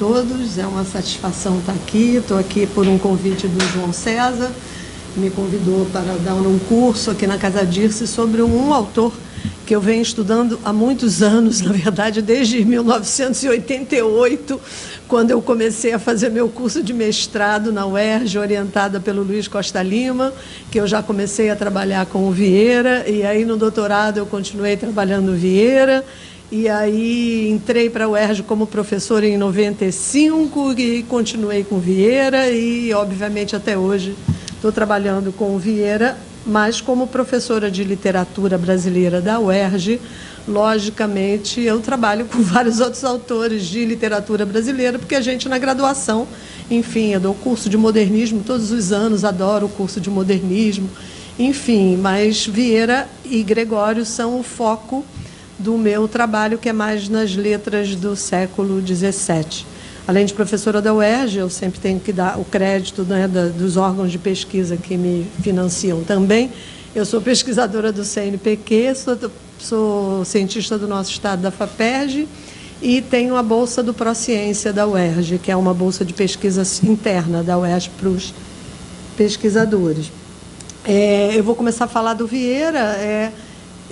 todos. É uma satisfação estar aqui. Estou aqui por um convite do João César, que me convidou para dar um curso aqui na Casa Dirce sobre um autor que eu venho estudando há muitos anos, na verdade, desde 1988, quando eu comecei a fazer meu curso de mestrado na UERJ, orientada pelo Luiz Costa Lima, que eu já comecei a trabalhar com o Vieira, e aí no doutorado eu continuei trabalhando o Vieira, e aí entrei para a UERJ como professora em 95 e continuei com o Vieira, e obviamente até hoje estou trabalhando com o Vieira, mas como professora de literatura brasileira da UERJ, logicamente eu trabalho com vários outros autores de literatura brasileira, porque a gente na graduação, enfim, eu dou curso de modernismo todos os anos, adoro o curso de modernismo, enfim, mas Vieira e Gregório são o foco do meu trabalho, que é mais nas letras do século XVII. Além de professora da UERJ, eu sempre tenho que dar o crédito, né, dos órgãos de pesquisa que me financiam também. Eu sou pesquisadora do CNPq, sou cientista do nosso estado da FAPERJ e tenho a bolsa do Prociência da UERJ, que é uma bolsa de pesquisa interna da UERJ para os pesquisadores. Eu vou começar a falar do Vieira.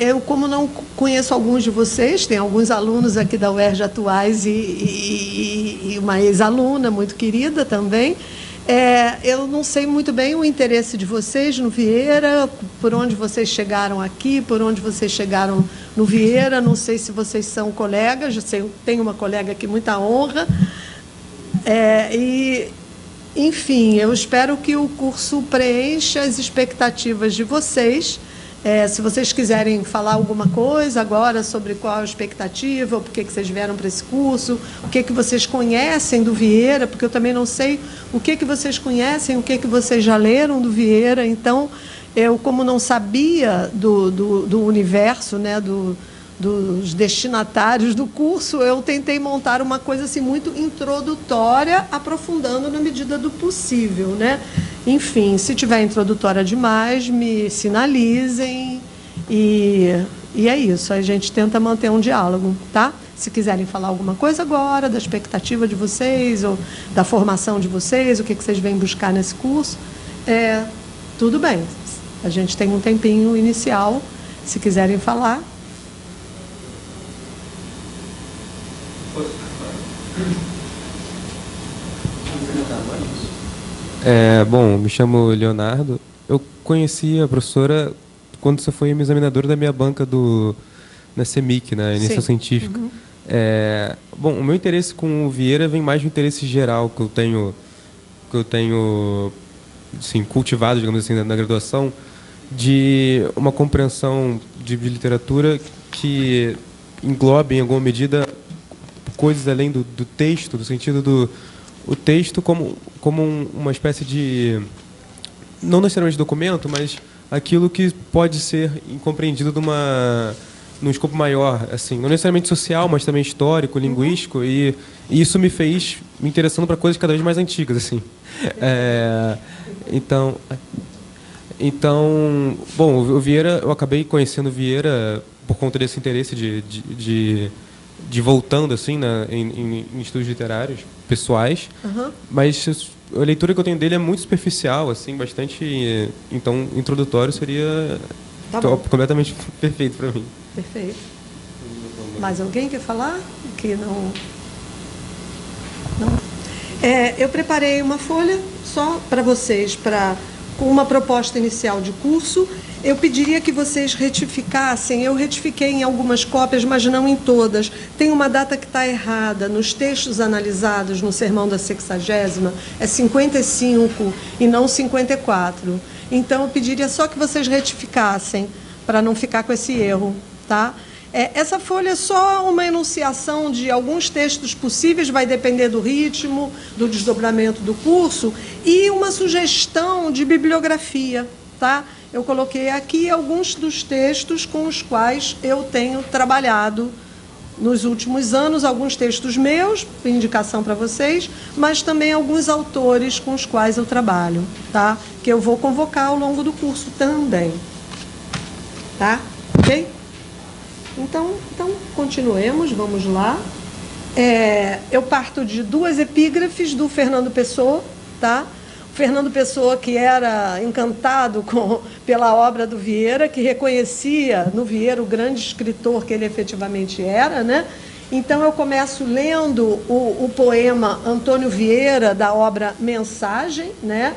Eu, como não conheço alguns de vocês, tem alguns alunos aqui da UERJ atuais e uma ex-aluna muito querida também, eu não sei muito bem o interesse de vocês no Vieira, por onde vocês chegaram aqui, por onde vocês chegaram no Vieira, não sei se vocês são colegas, eu tenho uma colega aqui, muita honra, enfim, eu espero que o curso preencha as expectativas de vocês. Se vocês quiserem falar alguma coisa agora sobre qual a expectativa, ou por que vocês vieram para esse curso, o que vocês conhecem do Vieira, porque eu também não sei o que vocês conhecem, o que vocês já leram do Vieira. Então, eu, como não sabia do universo, né, dos destinatários do curso, eu tentei montar uma coisa assim, muito introdutória, aprofundando na medida do possível, né? Enfim, se tiver introdutória demais, me sinalizem e é isso, a gente tenta manter um diálogo, tá? Se quiserem falar alguma coisa agora, da expectativa de vocês, ou da formação de vocês, o que vocês vêm buscar nesse curso, tudo bem. A gente tem um tempinho inicial, se quiserem falar. Bom, me chamo Leonardo. Eu conheci a professora quando você foi examinadora da minha banca na CEMIC, na Iniciação Científica. Uhum. Bom, o meu interesse com o Vieira vem mais do interesse geral que eu tenho assim, cultivado, digamos assim, na graduação, de uma compreensão de literatura que englobe, em alguma medida, coisas além do texto, do sentido o texto como uma espécie de, não necessariamente documento, mas aquilo que pode ser compreendido num escopo maior, assim, não necessariamente social, mas também histórico, linguístico, e isso me fez me interessando para coisas cada vez mais antigas, assim. Então, bom, o Vieira, eu acabei conhecendo o Vieira por conta desse interesse de voltando assim, em estudos literários pessoais, mas a leitura que eu tenho dele é muito superficial, assim, bastante, então introdutório seria completamente perfeito para mim. Perfeito. Mais alguém quer falar? Que não. Eu preparei uma folha só para vocês, com uma proposta inicial de curso. Eu pediria que vocês retificassem. Eu retifiquei em algumas cópias, mas não em todas. Tem uma data que está errada. Nos textos analisados no Sermão da 60ª, é 55 e não 54. Então, eu pediria só que vocês retificassem, para não ficar com esse erro, tá? Essa folha é só uma enunciação de alguns textos possíveis, vai depender do ritmo, do desdobramento do curso, e uma sugestão de bibliografia, tá? Eu coloquei aqui alguns dos textos com os quais eu tenho trabalhado nos últimos anos, alguns textos meus, indicação para vocês, mas também alguns autores com os quais eu trabalho, tá? Que eu vou convocar ao longo do curso também. Tá? Ok? Então continuemos, vamos lá. Eu parto de duas epígrafes do Fernando Pessoa, tá? O Fernando Pessoa, que era encantado pela obra do Vieira, que reconhecia no Vieira o grande escritor que ele efetivamente era, né? Então, eu começo lendo o poema Antônio Vieira, da obra Mensagem, né?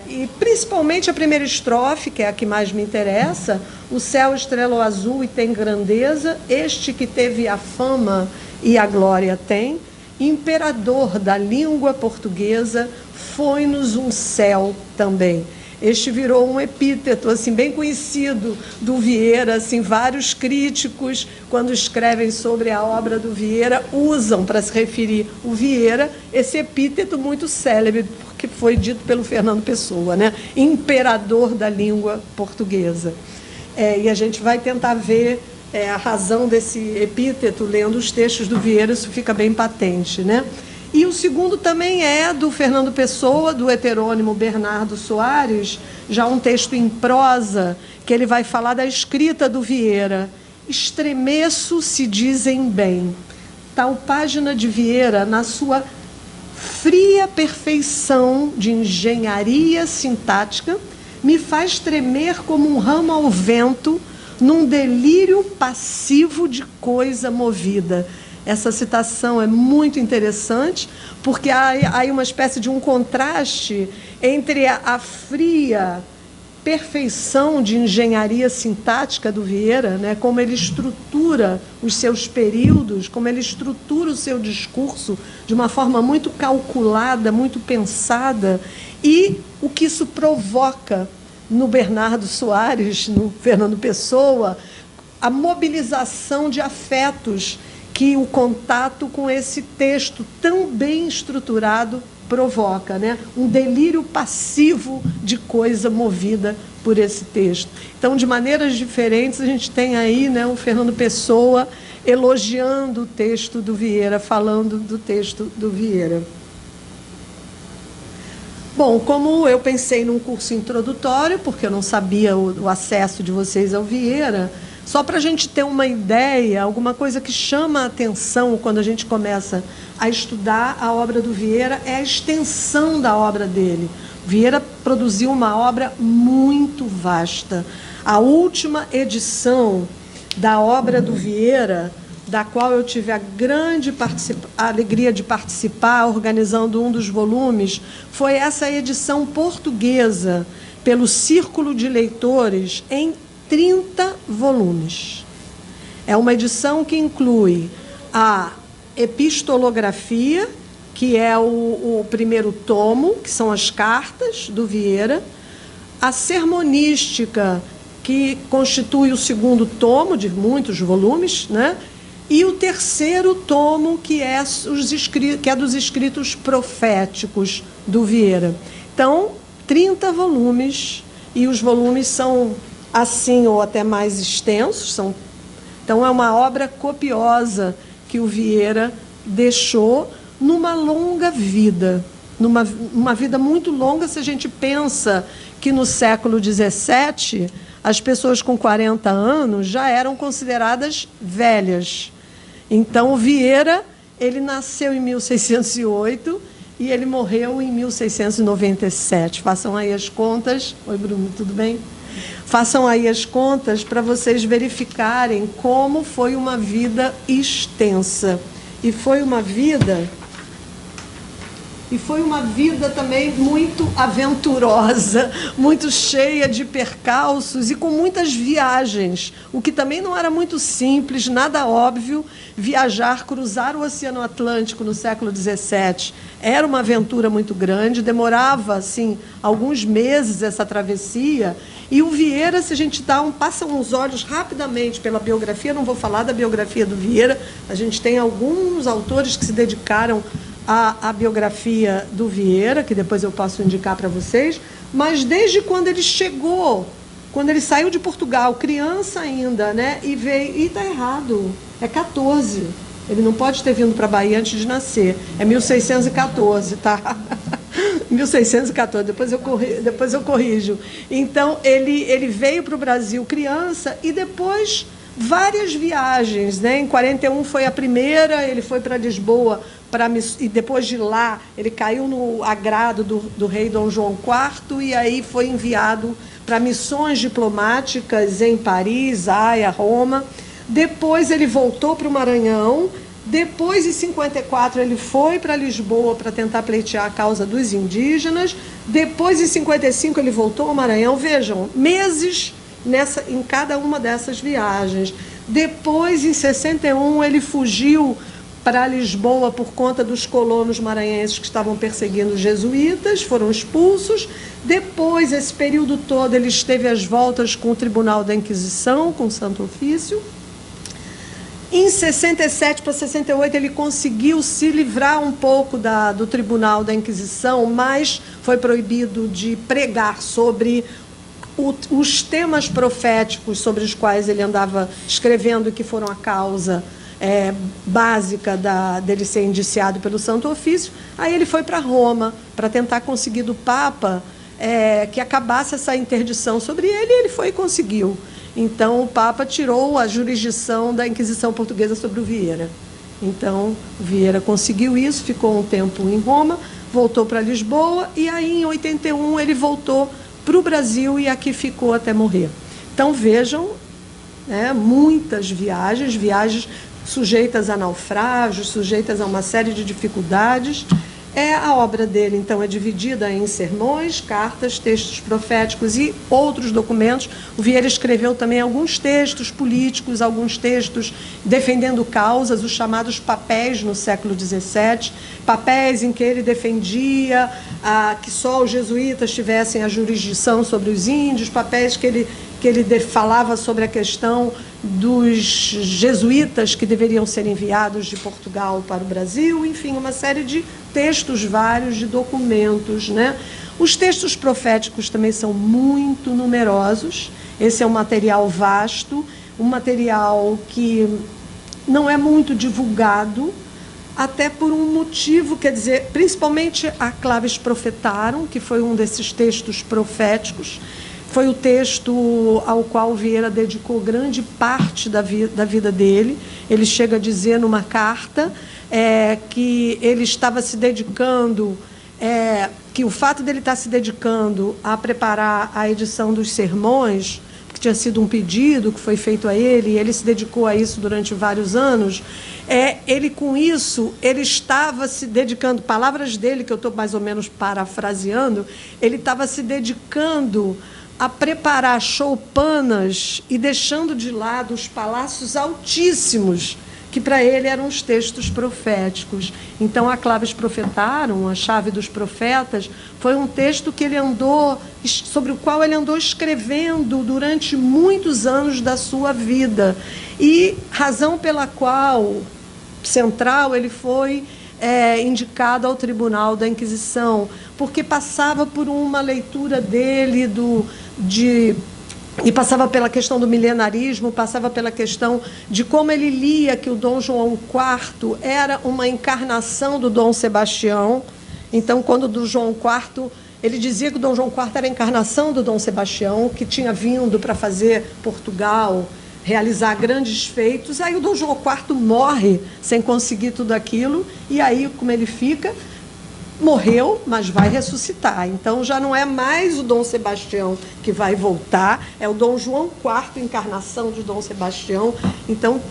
E principalmente a primeira estrofe, que é a que mais me interessa: o céu estrelou azul e tem grandeza, este que teve a fama e a glória tem, imperador da língua portuguesa, foi-nos um céu também. Este virou um epíteto assim, bem conhecido do Vieira. Assim, vários críticos, quando escrevem sobre a obra do Vieira, usam para se referir o Vieira esse epíteto muito célebre, porque foi dito pelo Fernando Pessoa, né? Imperador da língua portuguesa. E a gente vai tentar ver a razão desse epíteto lendo os textos do Vieira, isso fica bem patente, né? E o segundo também é do Fernando Pessoa, do heterônimo Bernardo Soares, já um texto em prosa, que ele vai falar da escrita do Vieira. Estremeço se dizem bem. Tal página de Vieira, na sua fria perfeição de engenharia sintática, me faz tremer como um ramo ao vento, num delírio passivo de coisa movida. Essa citação é muito interessante, porque há aí uma espécie de um contraste entre a fria perfeição de engenharia sintática do Vieira, né, como ele estrutura os seus períodos, como ele estrutura o seu discurso de uma forma muito calculada, muito pensada, e o que isso provoca no Bernardo Soares, no Fernando Pessoa, a mobilização de afetos que o contato com esse texto tão bem estruturado provoca, né? Um delírio passivo de coisa movida por esse texto. Então, de maneiras diferentes, a gente tem aí, né, o Fernando Pessoa elogiando o texto do Vieira, falando do texto do Vieira. Bom, como eu pensei num curso introdutório, porque eu não sabia o acesso de vocês ao Vieira, só para a gente ter uma ideia, alguma coisa que chama a atenção quando a gente começa a estudar a obra do Vieira é a extensão da obra dele. Vieira produziu uma obra muito vasta. A última edição da obra do Vieira, da qual eu tive a alegria de participar, organizando um dos volumes, foi essa edição portuguesa, pelo Círculo de Leitores, em 30 volumes. É uma edição que inclui a epistolografia, que é o primeiro tomo, que são as cartas do Vieira, a sermonística, que constitui o segundo tomo, de muitos volumes, né? E o terceiro tomo, que é dos escritos proféticos do Vieira. Então, 30 volumes, e os volumes são assim ou até mais extensos. Então, é uma obra copiosa que o Vieira deixou numa longa vida, numa vida muito longa, se a gente pensa que no século XVII as pessoas com 40 anos já eram consideradas velhas. Então, o Vieira, ele nasceu em 1608 e ele morreu em 1697. Façam aí as contas. Oi, Bruno, tudo bem? Façam aí as contas para vocês verificarem como foi uma vida extensa. E foi uma vida também muito aventurosa, muito cheia de percalços e com muitas viagens, o que também não era muito simples, nada óbvio. Viajar, cruzar o Oceano Atlântico no século XVII era uma aventura muito grande, demorava assim, alguns meses essa travessia. E o Vieira, se a gente passa uns olhos rapidamente pela biografia, não vou falar da biografia do Vieira, a gente tem alguns autores que se dedicaram à biografia do Vieira, que depois eu posso indicar para vocês, mas desde quando ele chegou, quando ele saiu de Portugal, criança ainda, né, e veio, e está errado, é 14, ele não pode ter vindo para a Bahia antes de nascer, é 1614, tá? 1614, depois eu corrijo. Então, ele veio para o Brasil criança e depois várias viagens, né? Em 41 foi a primeira, ele foi para Lisboa, e depois de lá ele caiu no agrado do rei Dom João IV, e aí foi enviado para missões diplomáticas em Paris, Haia, Roma. Depois ele voltou para o Maranhão. Depois, em 54, ele foi para Lisboa para tentar pleitear a causa dos indígenas. Depois, em 55, ele voltou ao Maranhão. Vejam, meses em cada uma dessas viagens. Depois, em 61, ele fugiu para Lisboa por conta dos colonos maranhenses que estavam perseguindo os jesuítas, foram expulsos. Depois, esse período todo, ele esteve às voltas com o Tribunal da Inquisição, com o Santo Ofício. Em 67 para 68, ele conseguiu se livrar um pouco do Tribunal da Inquisição, mas foi proibido de pregar sobre os temas proféticos sobre os quais ele andava escrevendo, que foram a causa básica dele ser indiciado pelo Santo Ofício. Aí ele foi para Roma para tentar conseguir do Papa que acabasse essa interdição sobre ele, e ele foi e conseguiu. Então, o Papa tirou a jurisdição da Inquisição Portuguesa sobre o Vieira. Então, o Vieira conseguiu isso, ficou um tempo em Roma, voltou para Lisboa, e aí, em 81, ele voltou para o Brasil e aqui ficou até morrer. Então, vejam, muitas viagens sujeitas a naufrágios, sujeitas a uma série de dificuldades. A obra dele, então, é dividida em sermões, cartas, textos proféticos e outros documentos. O Vieira escreveu também alguns textos políticos, alguns textos defendendo causas, os chamados papéis no século XVII, papéis em que ele defendia que só os jesuítas tivessem a jurisdição sobre os índios, papéis que ele falava sobre a questão dos jesuítas que deveriam ser enviados de Portugal para o Brasil, enfim, uma série de textos vários, de documentos, né? Os textos proféticos também são muito numerosos. Esse é um material vasto, um material que não é muito divulgado, até por um motivo, quer dizer, principalmente a Claves Profetarum, que foi um desses textos proféticos. Foi o texto ao qual Vieira dedicou grande parte da vida dele. Ele chega a dizer numa carta que ele estava se dedicando, que o fato dele estar se dedicando a preparar a edição dos sermões, que tinha sido um pedido que foi feito a ele, e ele se dedicou a isso durante vários anos, ele com isso, ele estava se dedicando, palavras dele que eu estou mais ou menos parafraseando, ele estava se dedicando a preparar choupanas e deixando de lado os palácios altíssimos, que para ele eram os textos proféticos. Então, a Claves Profetarum, a Chave dos Profetas, foi um texto que sobre o qual ele andou escrevendo durante muitos anos da sua vida. E razão pela qual, central, ele foi indicado ao Tribunal da Inquisição, porque passava por uma leitura dele e passava pela questão do milenarismo, passava pela questão de como ele lia que o Dom João IV era uma encarnação do Dom Sebastião. Então, quando do João IV, ele dizia que o Dom João IV era a encarnação do Dom Sebastião, que tinha vindo para fazer Portugal realizar grandes feitos. Aí o Dom João IV morre sem conseguir tudo aquilo, e aí, como ele fica? Morreu, mas vai ressuscitar. Então, já não é mais o Dom Sebastião que vai voltar, é o Dom João IV, encarnação de Dom Sebastião. Então,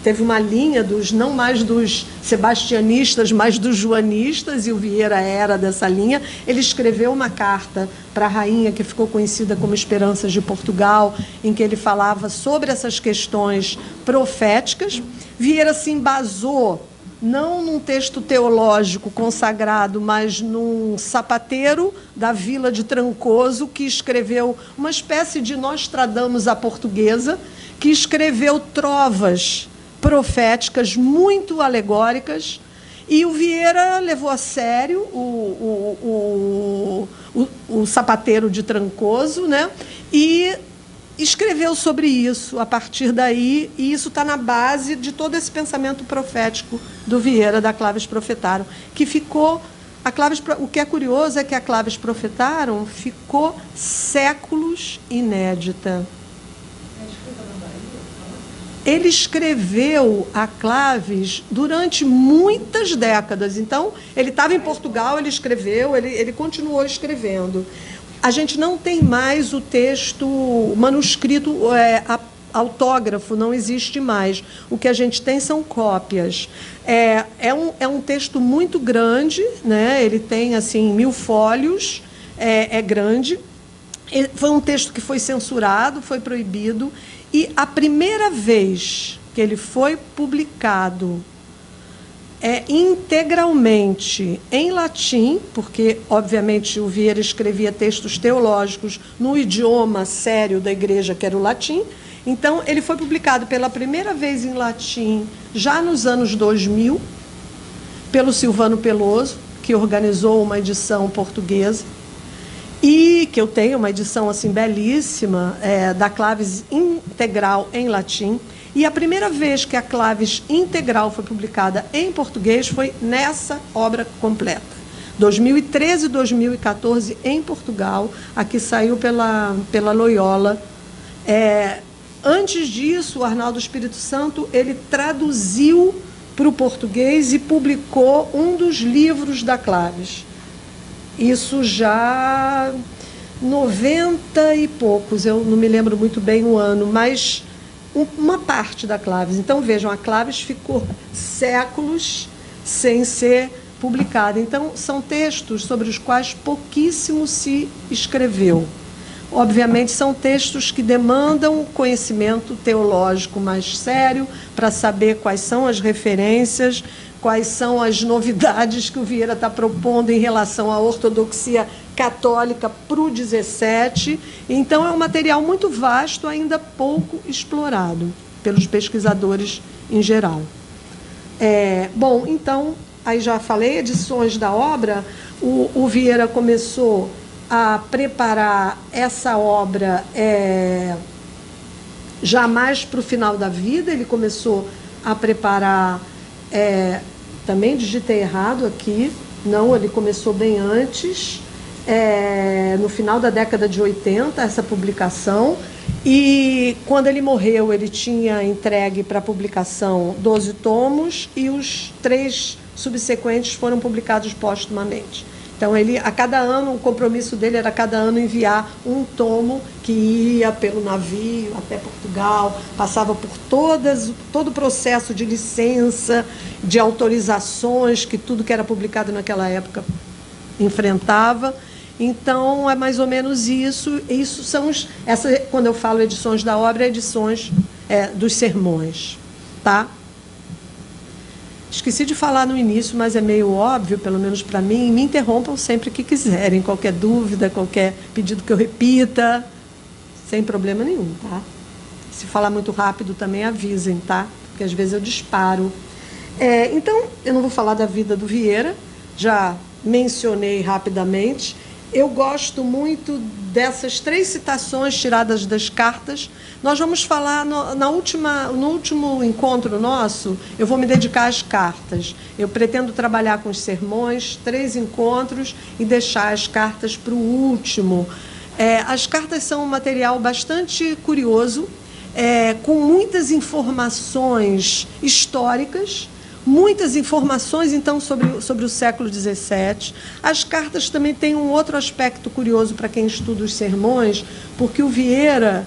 teve uma linha não mais dos sebastianistas, mas dos joanistas, e o Vieira era dessa linha. Ele escreveu uma carta para a rainha, que ficou conhecida como Esperanças de Portugal, em que ele falava sobre essas questões proféticas. Vieira se embasou não num texto teológico consagrado, mas num sapateiro da vila de Trancoso, que escreveu uma espécie de Nostradamus à portuguesa, que escreveu trovas proféticas muito alegóricas, e o Vieira levou a sério o sapateiro de Trancoso, né? E escreveu sobre isso a partir daí, e isso está na base de todo esse pensamento profético do Vieira, da Claves Profetarum, que ficou... o que é curioso é que a Claves Profetarum ficou séculos inédita. ele escreveu a Claves durante muitas décadas. Então, ele estava em Portugal, ele escreveu, ele continuou escrevendo. A gente não tem mais o texto manuscrito, autógrafo, não existe mais. O que a gente tem são cópias. É um texto muito grande, né? Ele tem assim 1000 fólios, é grande. Foi um texto que foi censurado, foi proibido, e a primeira vez que ele foi publicado integralmente em latim, porque, obviamente, o Vieira escrevia textos teológicos no idioma sério da igreja, que era o latim. Então, ele foi publicado pela primeira vez em latim, já nos anos 2000, pelo Silvano Peloso, que organizou uma edição portuguesa, e que eu tenho uma edição assim belíssima, da Claves integral em latim. E a primeira vez que a Claves integral foi publicada em português foi nessa obra completa. 2013 e 2014, em Portugal, aqui saiu pela Loyola. Antes disso, o Arnaldo Espírito Santo ele traduziu para o português e publicou um dos livros da Claves. Isso já 90 e poucos, eu não me lembro muito bem o ano, mas uma parte da Claves. Então, vejam, a Claves ficou séculos sem ser publicada. Então, são textos sobre os quais pouquíssimo se escreveu. Obviamente, são textos que demandam conhecimento teológico mais sério para saber quais são as referências, quais são as novidades que o Vieira está propondo em relação à ortodoxia católica para o 17. Então, é um material muito vasto, ainda pouco explorado pelos pesquisadores em geral. Bom, então, aí já falei, edições da obra, o Vieira começou a preparar essa obra já mais para o final da vida. Ele começou a preparar... também digitei errado aqui, não, ele começou bem antes, no final da década de 80, essa publicação, e quando ele morreu, ele tinha entregue para publicação 12 tomos, e os 3 subsequentes foram publicados póstumamente. Então, ele, a cada ano, o compromisso dele era a cada ano enviar um tomo que ia pelo navio até Portugal, passava por todo o processo de licença, de autorizações, que tudo que era publicado naquela época enfrentava. Então, é mais ou menos isso. Isso são quando eu falo edições da obra, edições dos sermões, tá? Esqueci de falar no início, mas é meio óbvio, pelo menos para mim. Me interrompam sempre que quiserem, qualquer dúvida, qualquer pedido que eu repita, sem problema nenhum, tá? Se falar muito rápido também avisem, tá? Porque às vezes eu disparo. Então, eu não vou falar da vida do Vieira, já mencionei rapidamente. Eu gosto muito dessas 3 citações tiradas das cartas. Nós vamos falar no último encontro nosso, eu vou me dedicar às cartas. Eu pretendo trabalhar com os sermões, 3 encontros, e deixar as cartas para o último. As cartas são um material bastante curioso, com muitas informações históricas, muitas informações, então, sobre o século XVII. As cartas também têm um outro aspecto curioso para quem estuda os sermões, porque o Vieira,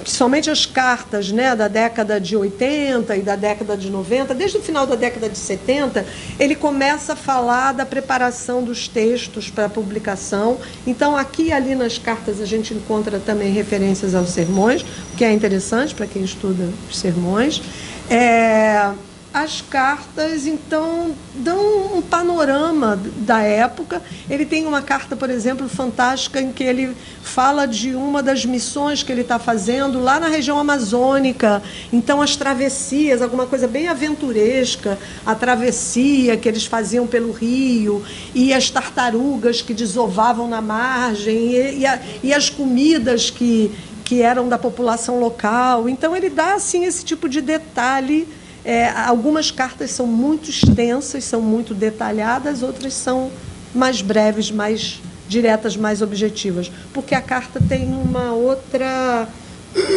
somente as cartas, né, da década de 80 e da década de 90, desde o final da década de 70, ele começa a falar da preparação dos textos para a publicação. Então, aqui e ali nas cartas a gente encontra também referências aos sermões, o que é interessante para quem estuda os sermões. As cartas, então, dão um panorama da época. Ele tem uma carta, por exemplo, fantástica, em que ele fala de uma das missões que ele está fazendo lá na região amazônica. Então, as travessias, alguma coisa bem aventuresca, a travessia que eles faziam pelo rio, e as tartarugas que desovavam na margem, e as comidas que eram da população local. Então, ele dá, assim, esse tipo de detalhe. Algumas cartas são muito extensas, são muito detalhadas, outras são mais breves, mais diretas, mais objetivas, porque a carta tem uma outra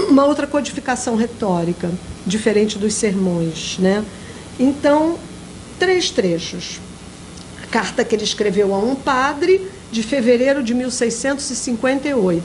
uma outra codificação retórica, diferente dos sermões, né? Então, 3 trechos. A carta que ele escreveu a um padre, de fevereiro de 1658.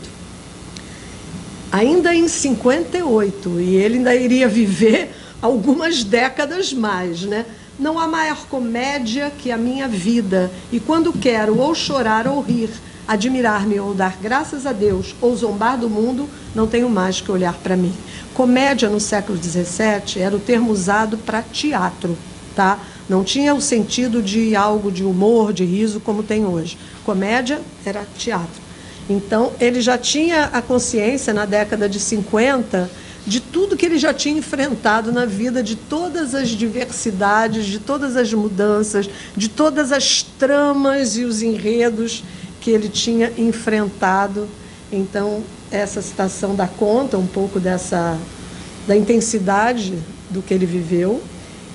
Ainda em 58, e ele ainda iria viver algumas décadas mais, né? Não há maior comédia que a minha vida, e quando quero ou chorar ou rir, admirar-me ou dar graças a Deus, ou zombar do mundo, não tenho mais que olhar para mim. Comédia no século XVII era o termo usado para teatro, tá? Não tinha o sentido de algo de humor, de riso, como tem hoje. Comédia era teatro. Então, ele já tinha a consciência, na década de 50, de tudo que ele já tinha enfrentado na vida, de todas as diversidades, de todas as mudanças, de todas as tramas e os enredos que ele tinha enfrentado. Então, essa citação dá conta um pouco da intensidade do que ele viveu.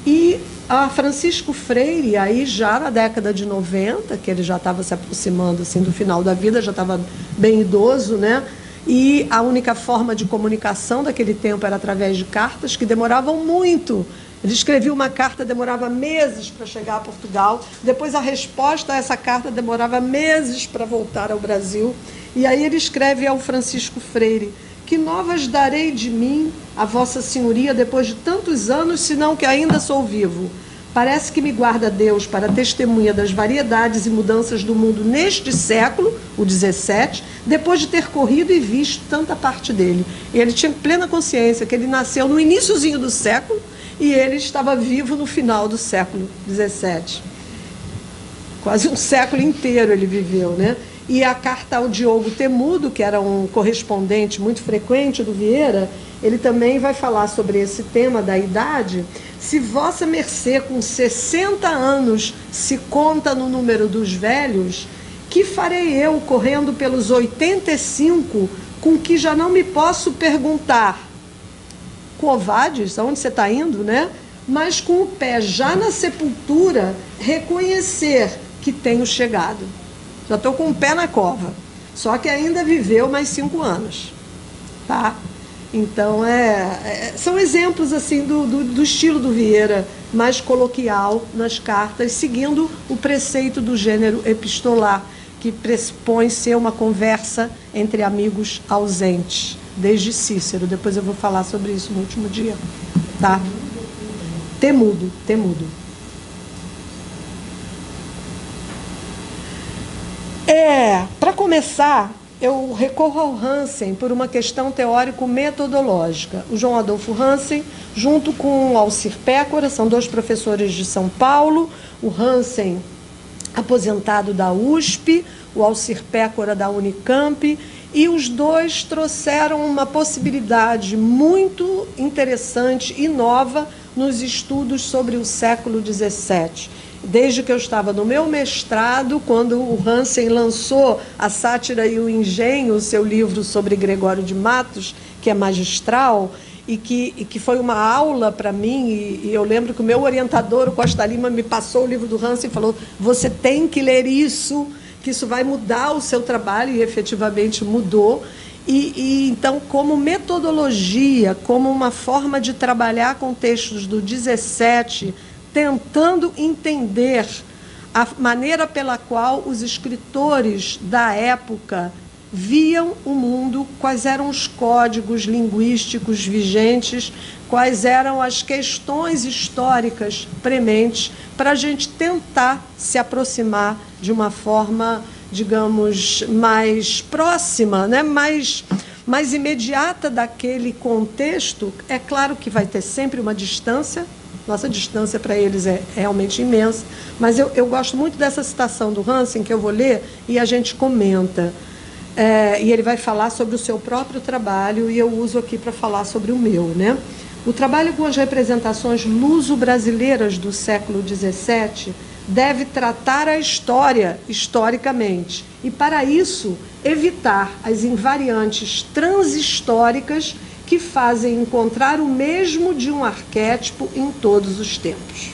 E a Francisco Freire, aí já na década de 90, que ele já estava se aproximando assim, do final da vida, já estava bem idoso, né? E a única forma de comunicação daquele tempo era através de cartas, que demoravam muito. Ele escrevia uma carta, demorava meses para chegar a Portugal. Depois, a resposta a essa carta demorava meses para voltar ao Brasil. E aí ele escreve ao Francisco Freire: que novas darei de mim a Vossa Senhoria depois de tantos anos, senão que ainda sou vivo? Parece que me guarda Deus para testemunha das variedades e mudanças do mundo neste século, o 17, depois de ter corrido e visto tanta parte dele. E ele tinha plena consciência que ele nasceu no iniciozinho do século e ele estava vivo no final do século 17. Quase um século inteiro ele viveu, né? E a carta ao Diogo Temudo, que era um correspondente muito frequente do Vieira, ele também vai falar sobre esse tema da idade. Se vossa mercê com 60 anos se conta no número dos velhos, que farei eu correndo pelos 85, com que já não me posso perguntar: covades, aonde você está indo, né? Mas com o pé já na sepultura, reconhecer que tenho chegado. Já estou com o pé na cova. Só que ainda viveu mais 5 anos. Tá? Então, são exemplos assim do estilo do Vieira, mais coloquial nas cartas, seguindo o preceito do gênero epistolar, que pressupõe ser uma conversa entre amigos ausentes, desde Cícero. Depois eu vou falar sobre isso no último dia. Tá? Temudo. Para começar, eu recorro ao Hansen por uma questão teórico-metodológica. O João Adolfo Hansen, junto com o Alcir Pécora, são 2 professores de São Paulo. O Hansen, aposentado da USP, o Alcir Pécora da Unicamp, e os 2 trouxeram uma possibilidade muito interessante e nova nos estudos sobre o século XVII. Desde que eu estava no meu mestrado, quando o Hansen lançou A Sátira e o Engenho, o seu livro sobre Gregório de Matos, que é magistral, e que foi uma aula para mim, e eu lembro que o meu orientador, o Costa Lima, me passou o livro do Hansen e falou: você tem que ler isso, que isso vai mudar o seu trabalho, e efetivamente mudou. E então, como metodologia, como uma forma de trabalhar com textos do 17, tentando entender a maneira pela qual os escritores da época viam o mundo, quais eram os códigos linguísticos vigentes, quais eram as questões históricas prementes, para a gente tentar se aproximar de uma forma, digamos, mais próxima, né? mais imediata daquele contexto. É claro que vai ter sempre uma distância. Nossa distância para eles é realmente imensa, mas eu gosto muito dessa citação do Hansen, que eu vou ler e a gente comenta. E ele vai falar sobre o seu próprio trabalho, e eu uso aqui para falar sobre o meu, né? O trabalho com as representações luso-brasileiras do século XVII deve tratar a história historicamente, e, para isso, evitar as invariantes transhistóricas que fazem encontrar o mesmo de um arquétipo em todos os tempos.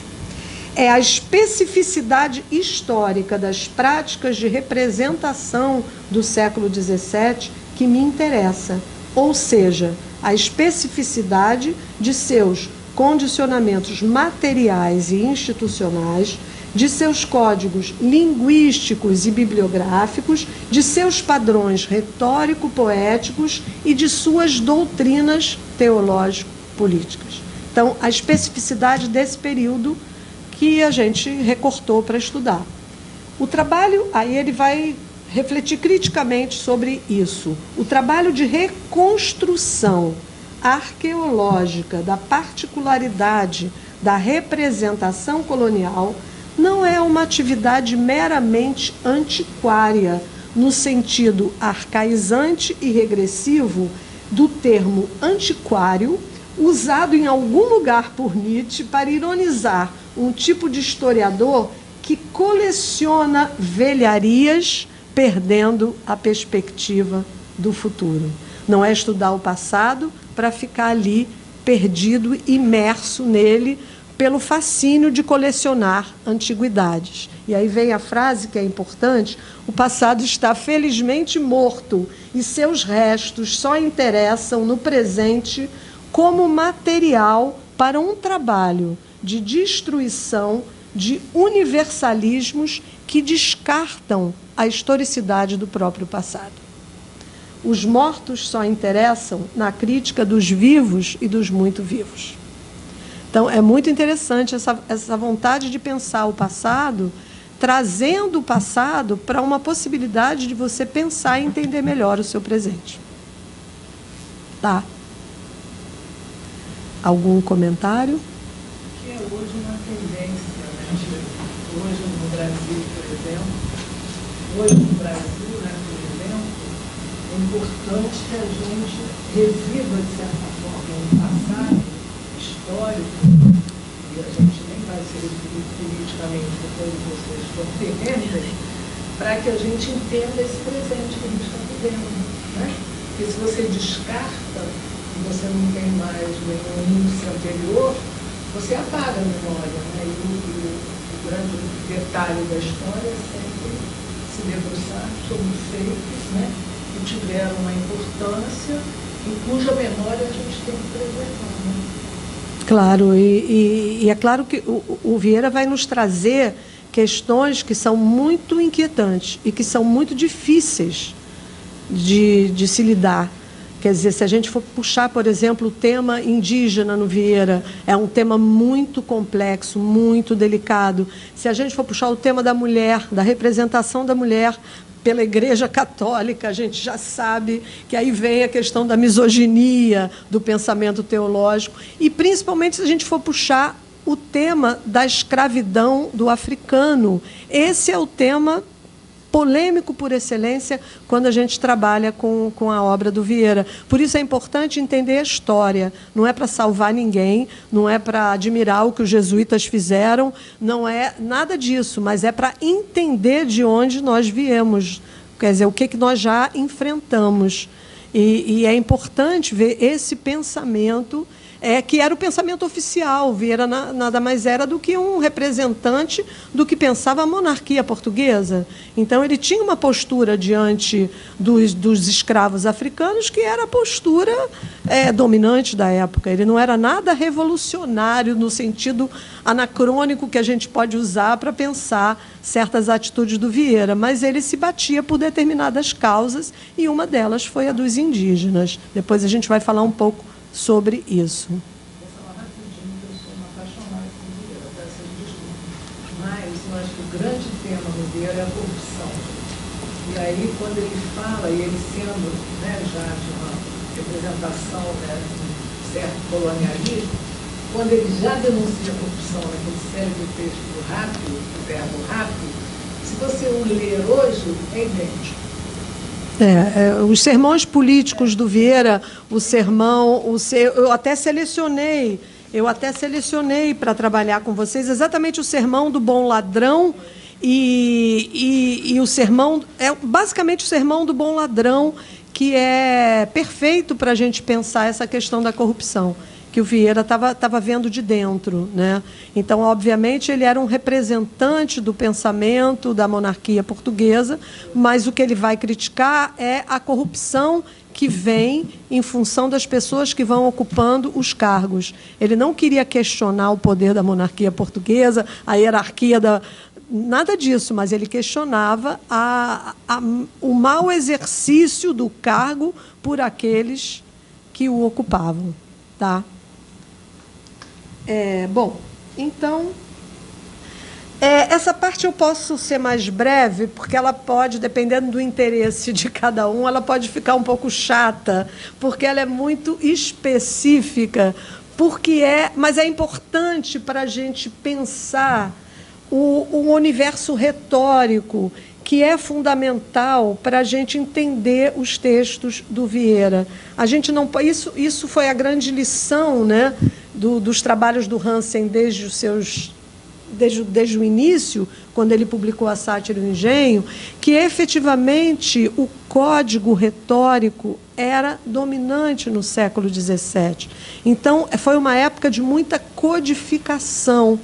É a especificidade histórica das práticas de representação do século XVII que me interessa, ou seja, a especificidade de seus condicionamentos materiais e institucionais, de seus códigos linguísticos e bibliográficos, de seus padrões retórico-poéticos e de suas doutrinas teológico-políticas. Então, a especificidade desse período que a gente recortou para estudar. O trabalho, aí ele vai refletir criticamente sobre isso. O trabalho de reconstrução arqueológica da particularidade da representação colonial não é uma atividade meramente antiquária, no sentido arcaizante e regressivo do termo antiquário, usado em algum lugar por Nietzsche para ironizar um tipo de historiador que coleciona velharias, perdendo a perspectiva do futuro. Não é estudar o passado para ficar ali perdido, imerso nele, pelo fascínio de colecionar antiguidades. E aí vem a frase que é importante: o passado está felizmente morto e seus restos só interessam no presente como material para um trabalho de destruição de universalismos que descartam a historicidade do próprio passado. Os mortos só interessam na crítica dos vivos e dos muito vivos. Então, é muito interessante essa vontade de pensar o passado, trazendo o passado para uma possibilidade de você pensar e entender melhor o seu presente. Tá? Algum comentário? Que é hoje uma tendência, né? Hoje no Brasil, por exemplo, por exemplo, é importante que a gente reviva, de certa forma, o passado histórico, e a gente nem vai ser politicamente depois vocês compreendem, para que a gente entenda esse presente que a gente está vivendo. Né? Porque se você descarta e você não tem mais nenhum índice anterior, você apaga a memória. Né? E o grande detalhe da história é sempre se debruçar sobre feitos, né, que tiveram uma importância e cuja memória a gente tem que preservar. Né? Claro, e é claro que o Vieira vai nos trazer questões que são muito inquietantes e que são muito difíceis de se lidar. Quer dizer, se a gente for puxar, por exemplo, o tema indígena no Vieira, é um tema muito complexo, muito delicado. Se a gente for puxar o tema da mulher, da representação da mulher pela Igreja Católica, a gente já sabe que aí vem a questão da misoginia do pensamento teológico. E, principalmente, se a gente for puxar o tema da escravidão do africano. Esse é o tema polêmico por excelência quando a gente trabalha com a obra do Vieira. Por isso é importante entender a história. Não é para salvar ninguém, não é para admirar o que os jesuítas fizeram, não é nada disso, mas é para entender de onde nós viemos, quer dizer, o que nós já enfrentamos. E é importante ver esse pensamento, que era o pensamento oficial. Vieira nada mais era do que um representante do que pensava a monarquia portuguesa. Então, ele tinha uma postura diante dos escravos africanos que era a postura dominante da época. Ele não era nada revolucionário no sentido anacrônico que a gente pode usar para pensar certas atitudes do Vieira, mas ele se batia por determinadas causas e uma delas foi a dos indígenas. Depois a gente vai falar um pouco sobre isso. Vou falar rapidinho, que eu sou uma apaixonada por Vieira, peço desculpas. Mas eu acho que o grande tema do Vieira é a corrupção. E aí, quando ele fala, e ele sendo, né, já de uma representação, né, de um certo colonialismo, quando ele já denuncia a corrupção naquele célebre texto rápido, o verbo rápido, se você o ler hoje, é idêntico. Os sermões políticos do Vieira, eu até selecionei para trabalhar com vocês exatamente o sermão do bom ladrão e o sermão, basicamente o sermão do bom ladrão, que é perfeito para a gente pensar essa questão da corrupção. que o Vieira estava vendo de dentro, né? Então, obviamente, ele era um representante do pensamento da monarquia portuguesa, mas o que ele vai criticar é a corrupção que vem em função das pessoas que vão ocupando os cargos. Ele não queria questionar o poder da monarquia portuguesa, a hierarquia da... Nada disso, mas ele questionava o mau exercício do cargo por aqueles que o ocupavam. Tá? Bom, então, essa parte eu posso ser mais breve, porque ela pode, dependendo do interesse de cada um, ela pode ficar um pouco chata, porque ela é muito específica, mas é importante para a gente pensar o universo retórico, que é fundamental para a gente entender os textos do Vieira. A gente não, isso foi a grande lição, né, dos trabalhos do Hansen desde o início, quando ele publicou a Sátira e o Engenho, que efetivamente o código retórico era dominante no século XVII. Então, foi uma época de muita codificação.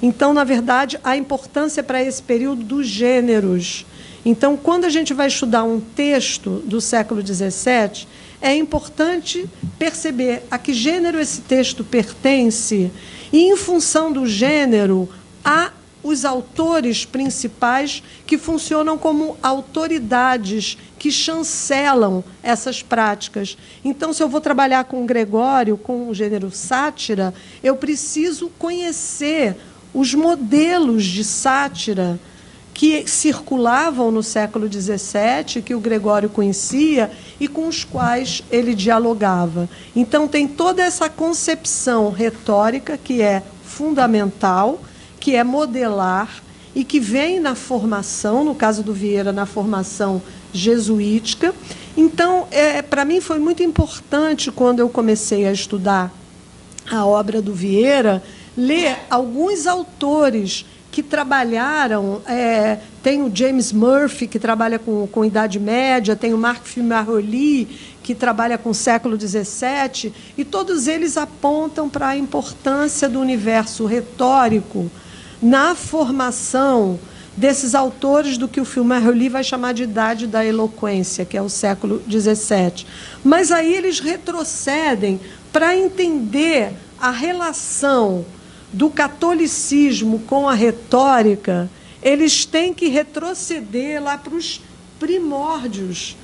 Então, na verdade, a importância para esse período dos gêneros. Então, quando a gente vai estudar um texto do século XVII, é importante perceber a que gênero esse texto pertence e, em função do gênero, há os autores principais que funcionam como autoridades que chancelam essas práticas. Então, se eu vou trabalhar com Gregório, com o gênero sátira, eu preciso conhecer os modelos de sátira que circulavam no século XVII, que o Gregório conhecia e com os quais ele dialogava. Então, tem toda essa concepção retórica que é fundamental, que é modelar e que vem na formação, no caso do Vieira, na formação jesuítica. Então, para mim foi muito importante, quando eu comecei a estudar a obra do Vieira, ler alguns autores que trabalharam, tem o James Murphy, que trabalha com Idade Média, tem o Marc Fumaroli, que trabalha com o século XVII, e todos eles apontam para a importância do universo retórico na formação desses autores do que o Fumaroli vai chamar de Idade da Eloquência, que é o século XVII. Mas aí eles retrocedem para entender a relação do catolicismo com a retórica. Eles têm que retroceder lá para os primórdios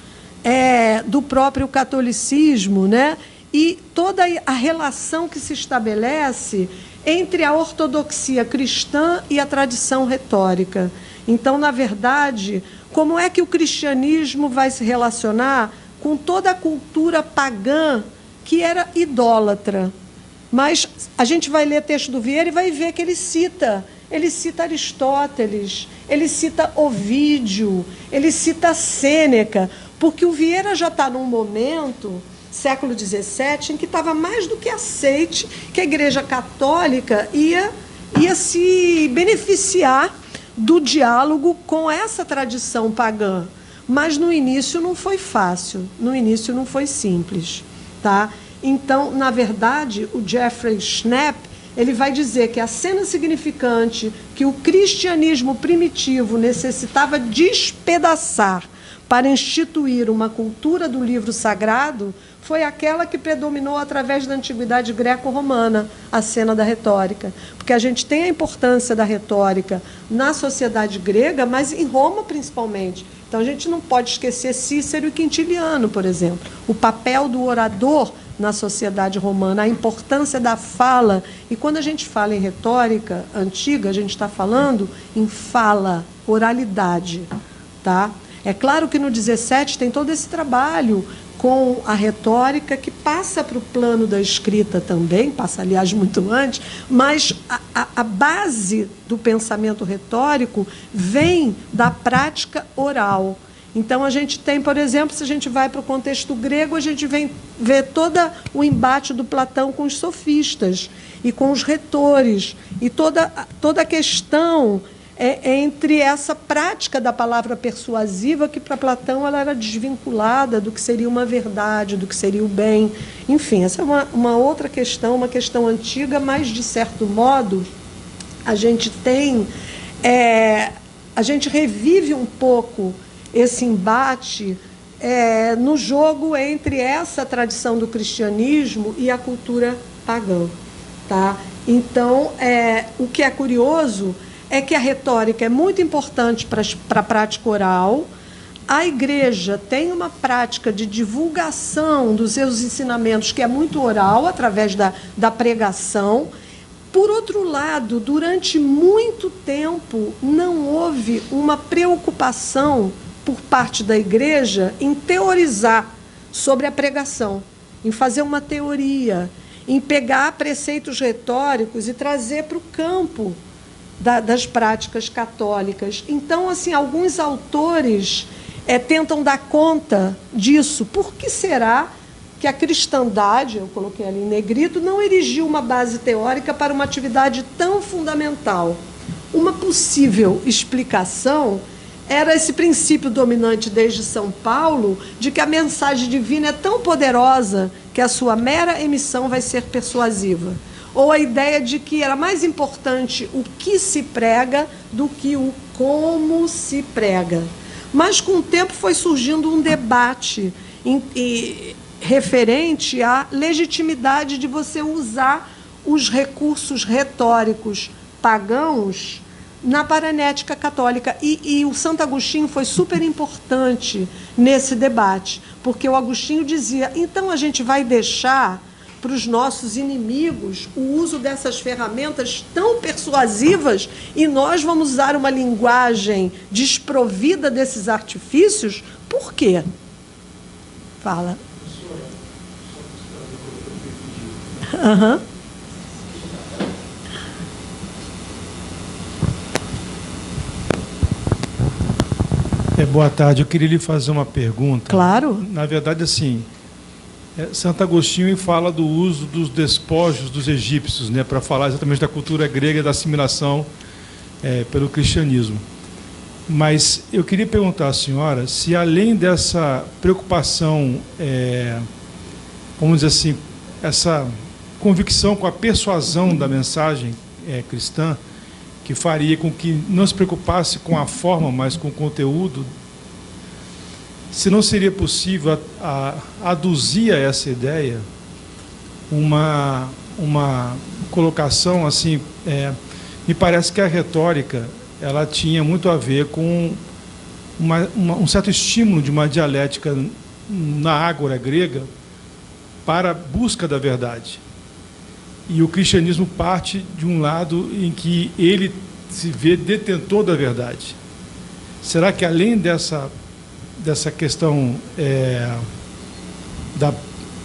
do próprio catolicismo, né? E toda a relação que se estabelece entre a ortodoxia cristã e a tradição retórica. Então, na verdade, como é que o cristianismo vai se relacionar com toda a cultura pagã que era idólatra? Mas a gente vai ler texto do Vieira e vai ver que ele cita Aristóteles, ele cita Ovídio, ele cita Sêneca, porque o Vieira já está num momento, século XVII, em que estava mais do que aceite que a Igreja Católica ia se beneficiar do diálogo com essa tradição pagã. Mas no início não foi fácil, no início não foi simples, tá? Então, na verdade, o Jeffrey Schnapp, ele vai dizer que a cena significante que o cristianismo primitivo necessitava despedaçar para instituir uma cultura do livro sagrado foi aquela que predominou através da antiguidade greco-romana, a cena da retórica. Porque a gente tem a importância da retórica na sociedade grega, mas em Roma principalmente. Então, a gente não pode esquecer Cícero e Quintiliano, por exemplo. O papel do orador na sociedade romana, a importância da fala. E quando a gente fala em retórica antiga, a gente está falando em fala, oralidade. Tá? É claro que no 17 tem todo esse trabalho com a retórica que passa para o plano da escrita também, passa, aliás, muito antes, mas a base do pensamento retórico vem da prática oral. Então, a gente tem, por exemplo, se a gente vai para o contexto grego, a gente vê todo o embate do Platão com os sofistas e com os retores, e toda a questão entre essa prática da palavra persuasiva, que para Platão ela era desvinculada do que seria uma verdade, do que seria o bem. Enfim, essa é uma outra questão, uma questão antiga, mas, de certo modo, a gente revive um pouco esse embate no jogo entre essa tradição do cristianismo e a cultura pagã. Tá? Então, o que é curioso é que a retórica é muito importante para a prática oral. A igreja tem uma prática de divulgação dos seus ensinamentos que é muito oral, através da pregação. Por outro lado, durante muito tempo, não houve uma preocupação por parte da igreja em teorizar sobre a pregação, em fazer uma teoria, em pegar preceitos retóricos e trazer para o campo das práticas católicas. Então, assim, alguns autores tentam dar conta disso. Por que será que a cristandade, eu coloquei ali em negrito, não erigiu uma base teórica para uma atividade tão fundamental? Uma possível explicação era esse princípio dominante desde São Paulo, de que a mensagem divina é tão poderosa que a sua mera emissão vai ser persuasiva. Ou a ideia de que era mais importante o que se prega do que o como se prega. Mas, com o tempo, foi surgindo um debate referente à legitimidade de você usar os recursos retóricos pagãos na paranética católica. E o Santo Agostinho foi super importante nesse debate, porque o Agostinho dizia, então a gente vai deixar para os nossos inimigos o uso dessas ferramentas tão persuasivas e nós vamos usar uma linguagem desprovida desses artifícios? Por quê? Fala. Aham. Boa tarde, eu queria lhe fazer uma pergunta. Claro. Na verdade, assim, Santo Agostinho fala do uso dos despojos dos egípcios, né, para falar exatamente da cultura grega e da assimilação pelo cristianismo. Mas eu queria perguntar à senhora se, além dessa preocupação, vamos dizer assim, essa convicção com a persuasão da mensagem cristã, que faria com que não se preocupasse com a forma, mas com o conteúdo, se não seria possível aduzir a essa ideia uma colocação assim, me parece que a retórica ela tinha muito a ver com um certo estímulo de uma dialética na ágora grega para a busca da verdade. E o cristianismo parte de um lado em que ele se vê detentor da verdade. Será que, além dessa questão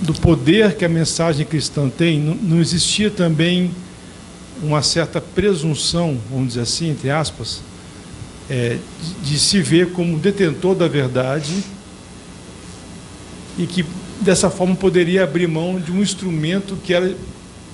do poder que a mensagem cristã tem, não existia também uma certa presunção, vamos dizer assim, entre aspas, de se ver como detentor da verdade e que, dessa forma, poderia abrir mão de um instrumento que era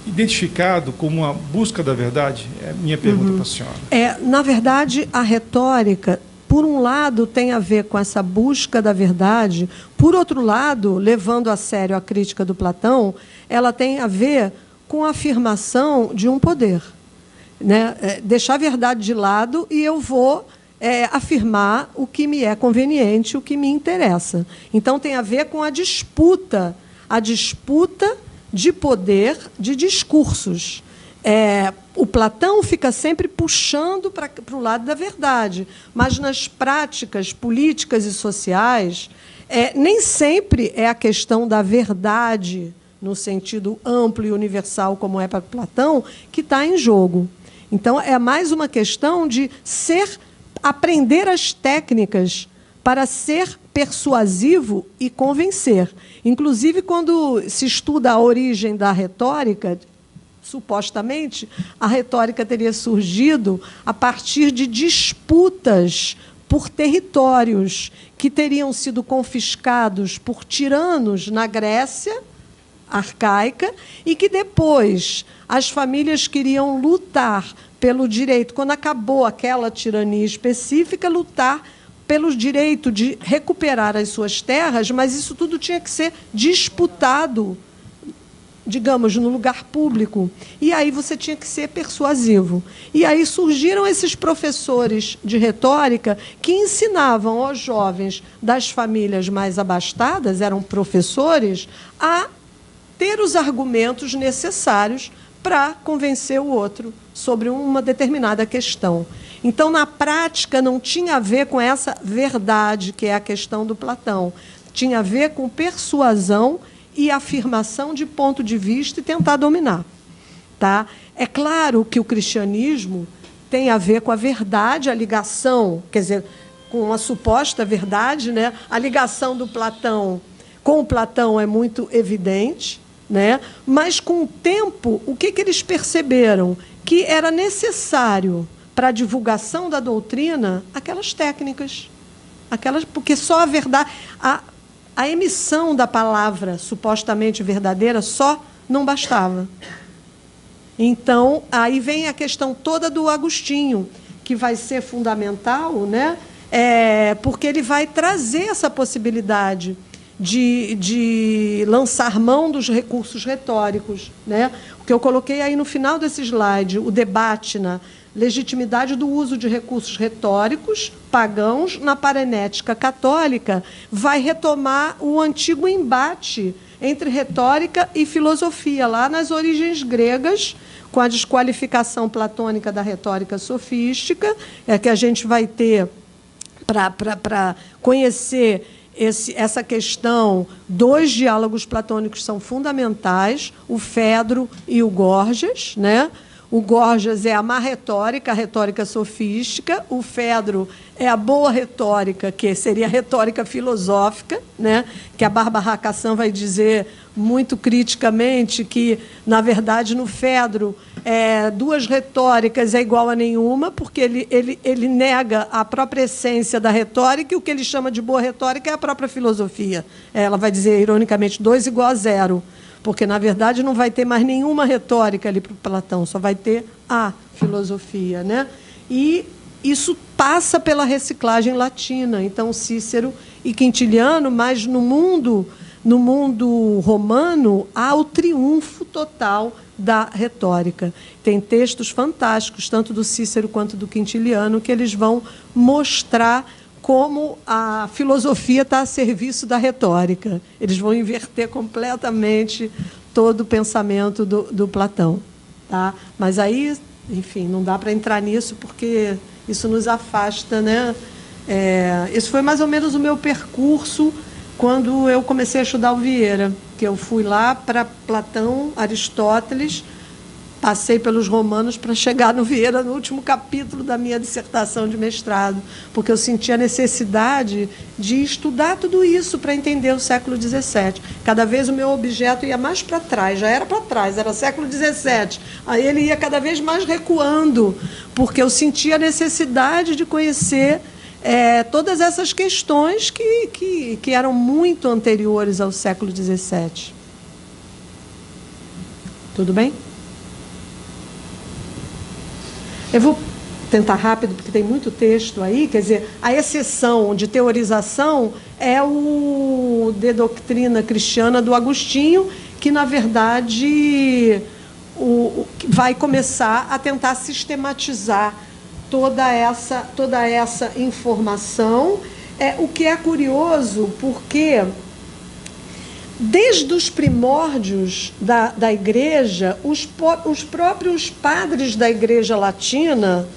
identificado como a busca da verdade? É a minha pergunta para a senhora. Na verdade, a retórica, por um lado, tem a ver com essa busca da verdade, por outro lado, levando a sério a crítica do Platão, ela tem a ver com a afirmação de um poder. Né? Deixar a verdade de lado e eu vou afirmar o que me é conveniente, o que me interessa. Então, tem a ver com a disputa de poder, de discursos. O Platão fica sempre puxando para o lado da verdade, mas nas práticas políticas e sociais, nem sempre é a questão da verdade, no sentido amplo e universal, como é para Platão, que está em jogo. Então, é mais uma questão de aprender as técnicas para ser persuasivo e convencer. Inclusive, quando se estuda a origem da retórica, supostamente, a retórica teria surgido a partir de disputas por territórios que teriam sido confiscados por tiranos na Grécia arcaica e que depois as famílias queriam lutar pelo direito, quando acabou aquela tirania específica, lutar pelo direito de recuperar as suas terras, mas isso tudo tinha que ser disputado, digamos, no lugar público. E aí você tinha que ser persuasivo. E aí surgiram esses professores de retórica que ensinavam aos jovens das famílias mais abastadas, eram professores, a ter os argumentos necessários para convencer o outro sobre uma determinada questão. Então, na prática, não tinha a ver com essa verdade, que é a questão do Platão. Tinha a ver com persuasão e afirmação de ponto de vista e tentar dominar. Tá? É claro que o cristianismo tem a ver com a verdade, a ligação, quer dizer, com a suposta verdade, né? A ligação do Platão com o Platão é muito evidente, né? Mas, com o tempo, o que eles perceberam? Que era necessário, para a divulgação da doutrina, aquelas técnicas. Porque só a verdade... A emissão da palavra supostamente verdadeira só não bastava. Então, aí vem a questão toda do Agostinho, que vai ser fundamental, né? Porque ele vai trazer essa possibilidade de lançar mão dos recursos retóricos, né? O que eu coloquei aí no final desse slide, o debate na legitimidade do uso de recursos retóricos pagãos na parenética católica, vai retomar o antigo embate entre retórica e filosofia, lá nas origens gregas, com a desqualificação platônica da retórica sofística, que a gente vai ter para conhecer essa questão. Dois diálogos platônicos são fundamentais, o Fedro e o Gorgias, né? O Gorgias é a má retórica, a retórica sofística. O Fedro é a boa retórica, que seria a retórica filosófica, né? Que a Bárbara Hacassan vai dizer muito criticamente que, na verdade, no Fedro, duas retóricas é igual a nenhuma, porque ele nega a própria essência da retórica, e o que ele chama de boa retórica é a própria filosofia. Ela vai dizer, ironicamente, 2 igual a 0. Porque, na verdade, não vai ter mais nenhuma retórica ali para o Platão, só vai ter a filosofia, né? E isso passa pela reciclagem latina. Então, Cícero e Quintiliano, mas no mundo romano, há o triunfo total da retórica. Tem textos fantásticos, tanto do Cícero quanto do Quintiliano, que eles vão mostrar como a filosofia está a serviço da retórica. Eles vão inverter completamente todo o pensamento do Platão. Tá? Mas aí, enfim, não dá para entrar nisso, porque isso nos afasta, né? Esse foi mais ou menos o meu percurso quando eu comecei a estudar o Vieira, que eu fui lá para Platão, Aristóteles, passei pelos romanos para chegar no Vieira, no último capítulo da minha dissertação de mestrado, porque eu senti a necessidade de estudar tudo isso para entender o século XVII. Cada vez o meu objeto ia mais para trás, já era para trás, era século XVII. Aí ele ia cada vez mais recuando, porque eu sentia a necessidade de conhecer todas essas questões que eram muito anteriores ao século XVII. Tudo bem? Eu vou tentar rápido, porque tem muito texto aí. Quer dizer, a exceção de teorização é o De Doutrina Cristiana do Agostinho, que, na verdade, vai começar a tentar sistematizar toda essa informação. O que é curioso, porque desde os primórdios da Igreja, os próprios padres da Igreja Latina,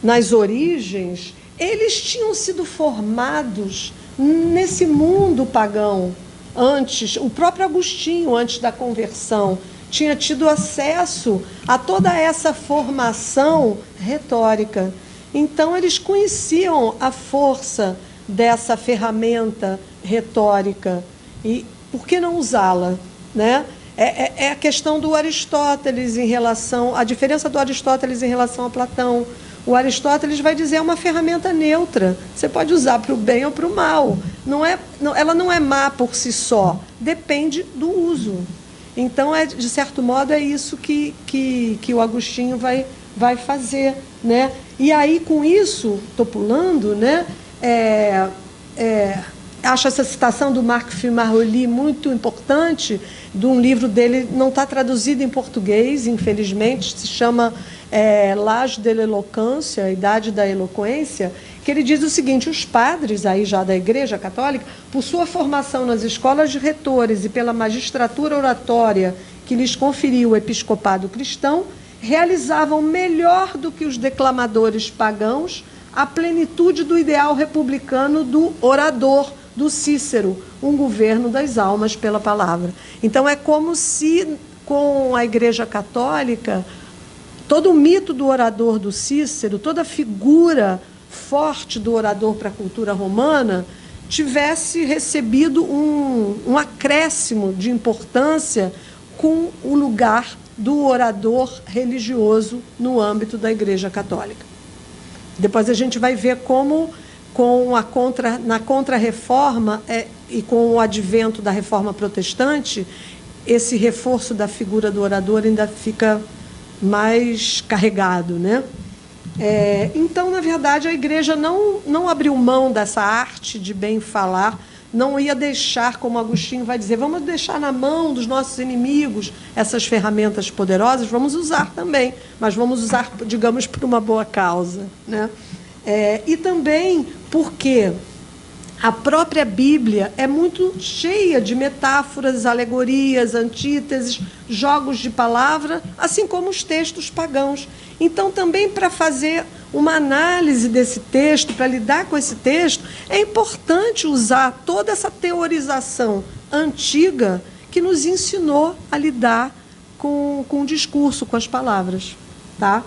nas origens, eles tinham sido formados nesse mundo pagão. Antes, o próprio Agostinho, antes da conversão, tinha tido acesso a toda essa formação retórica. Então, eles conheciam a força dessa ferramenta retórica. E por que não usá-la, né? É a questão do Aristóteles em relação... A diferença do Aristóteles em relação a Platão. O Aristóteles vai dizer, é uma ferramenta neutra. Você pode usar para o bem ou para o mal. Ela não é má por si só. Depende do uso. Então, de certo modo, é isso que o Agostinho vai vai fazer, né? E aí, com isso, estou pulando, né? Acho essa citação do Marc Fimaroli muito importante, de um livro dele, não está traduzido em português, infelizmente, se chama L'Âge de l'Éloquence, a Idade da Eloquência, que ele diz o seguinte: os padres, aí já da Igreja Católica, por sua formação nas escolas de retores e pela magistratura oratória que lhes conferiu o episcopado cristão, realizavam melhor do que os declamadores pagãos a plenitude do ideal republicano do orador, do Cícero, um governo das almas pela palavra. Então, é como se, com a Igreja Católica, todo o mito do orador do Cícero, toda a figura forte do orador para a cultura romana, tivesse recebido um acréscimo de importância com o lugar do orador religioso no âmbito da Igreja Católica. Depois a gente vai ver como, na Contra-Reforma e com o advento da Reforma Protestante, esse reforço da figura do orador ainda fica mais carregado, né? Então, na verdade, a Igreja não abriu mão dessa arte de bem falar, não ia deixar, como Agostinho vai dizer, vamos deixar na mão dos nossos inimigos essas ferramentas poderosas, vamos usar também, mas vamos usar, digamos, por uma boa causa, né? E também porque a própria Bíblia é muito cheia de metáforas, alegorias, antíteses, jogos de palavra, assim como os textos pagãos. Então, também para fazer uma análise desse texto, para lidar com esse texto, é importante usar toda essa teorização antiga que nos ensinou a lidar com o discurso, com as palavras. Tá?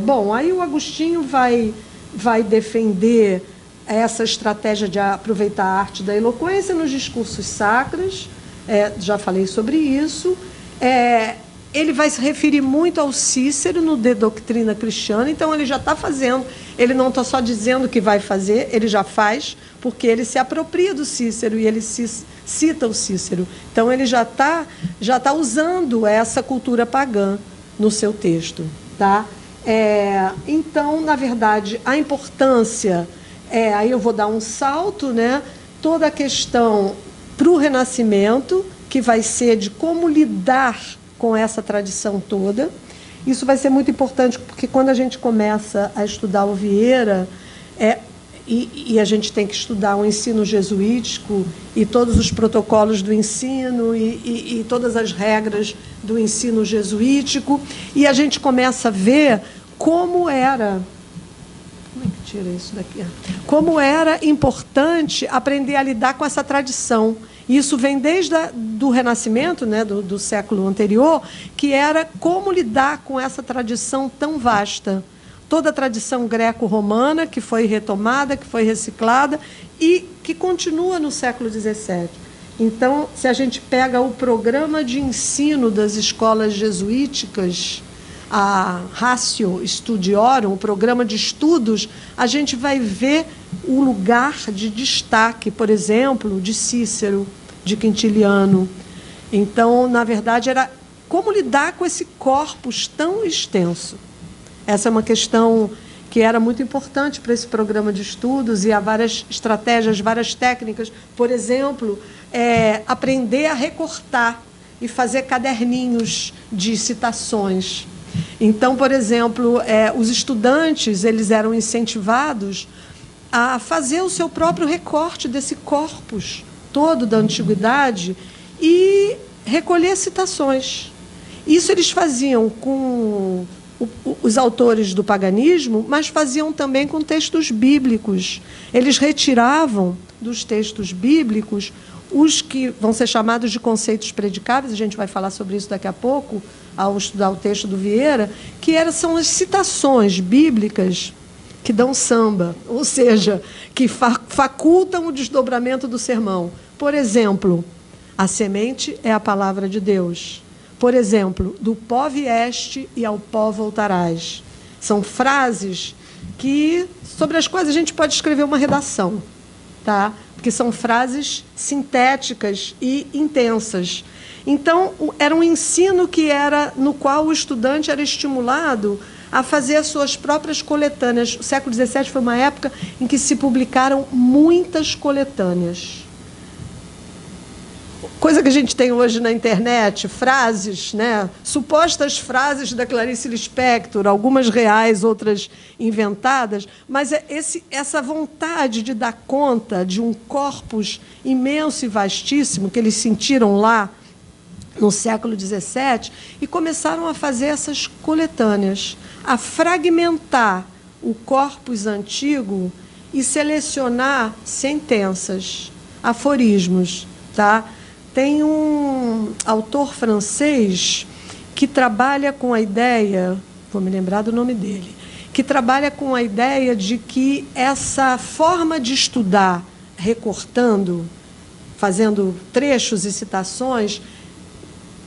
Bom, aí o Agostinho vai defender essa estratégia de aproveitar a arte da eloquência nos discursos sacros, já falei sobre isso. Ele vai se referir muito ao Cícero no De Doctrina Christiana, então ele já está fazendo, ele não está só dizendo que vai fazer, ele já faz, porque ele se apropria do Cícero e ele cita o Cícero. Então ele já tá usando essa cultura pagã no seu texto. Tá? Então, na verdade, a importância, aí eu vou dar um salto, né? Toda a questão para o Renascimento, que vai ser de como lidar com essa tradição toda. Isso vai ser muito importante, porque quando a gente começa a estudar o Vieira, e a gente tem que estudar o ensino jesuítico e todos os protocolos do ensino e todas as regras do ensino jesuítico, e a gente começa a ver como era... Como é que tira isso daqui? Como era importante aprender a lidar com essa tradição. Isso vem desde do Renascimento, né, do século anterior, que era como lidar com essa tradição tão vasta. Toda a tradição greco-romana que foi retomada, que foi reciclada e que continua no século XVII. Então, se a gente pega o programa de ensino das escolas jesuíticas, a Ratio Studiorum, o programa de estudos, a gente vai ver o lugar de destaque, por exemplo, de Cícero, de Quintiliano. Então, na verdade, era como lidar com esse corpus tão extenso. Essa é uma questão que era muito importante para esse programa de estudos, e há várias estratégias, várias técnicas. Por exemplo, aprender a recortar e fazer caderninhos de citações. Então, por exemplo, os estudantes eles eram incentivados a fazer o seu próprio recorte desse corpus todo da antiguidade e recolher citações. Isso eles faziam com os autores do paganismo, mas faziam também com textos bíblicos. Eles retiravam dos textos bíblicos os que vão ser chamados de conceitos predicáveis, a gente vai falar sobre isso daqui a pouco, ao estudar o texto do Vieira, que são as citações bíblicas que dão samba, ou seja, que facultam o desdobramento do sermão. Por exemplo, a semente é a palavra de Deus. Por exemplo, do pó vieste e ao pó voltarás. São frases sobre as quais a gente pode escrever uma redação. tá? Porque são frases sintéticas e intensas. Então, era um ensino no qual o estudante era estimulado a fazer as suas próprias coletâneas. O século XVII foi uma época em que se publicaram muitas coletâneas. Coisa que a gente tem hoje na internet, frases, né? Supostas frases da Clarice Lispector, algumas reais, outras inventadas, mas essa vontade de dar conta de um corpus imenso e vastíssimo que eles sentiram lá no século XVII e começaram a fazer essas coletâneas, a fragmentar o corpus antigo e selecionar sentenças, aforismos, tá? Tem um autor francês que trabalha com a ideia, vou me lembrar do nome dele, que trabalha com a ideia de que essa forma de estudar, recortando, fazendo trechos e citações,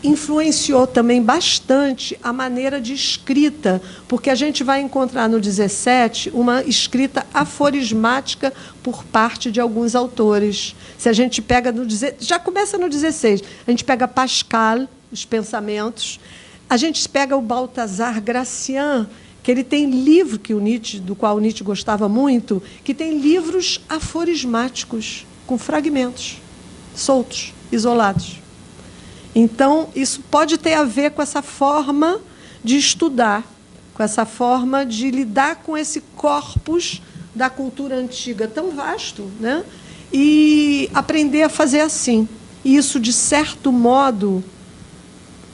influenciou também bastante a maneira de escrita, porque a gente vai encontrar no 17 uma escrita aforismática por parte de alguns autores. Se a gente pega já começa no 16, a gente pega Pascal, os pensamentos, a gente pega o Balthazar Gracian, que ele tem livro do qual o Nietzsche gostava muito, que tem livros aforismáticos com fragmentos soltos, isolados. Então, isso pode ter a ver com essa forma de estudar, com essa forma de lidar com esse corpus da cultura antiga tão vasto, né? E aprender a fazer assim. E isso, de certo modo,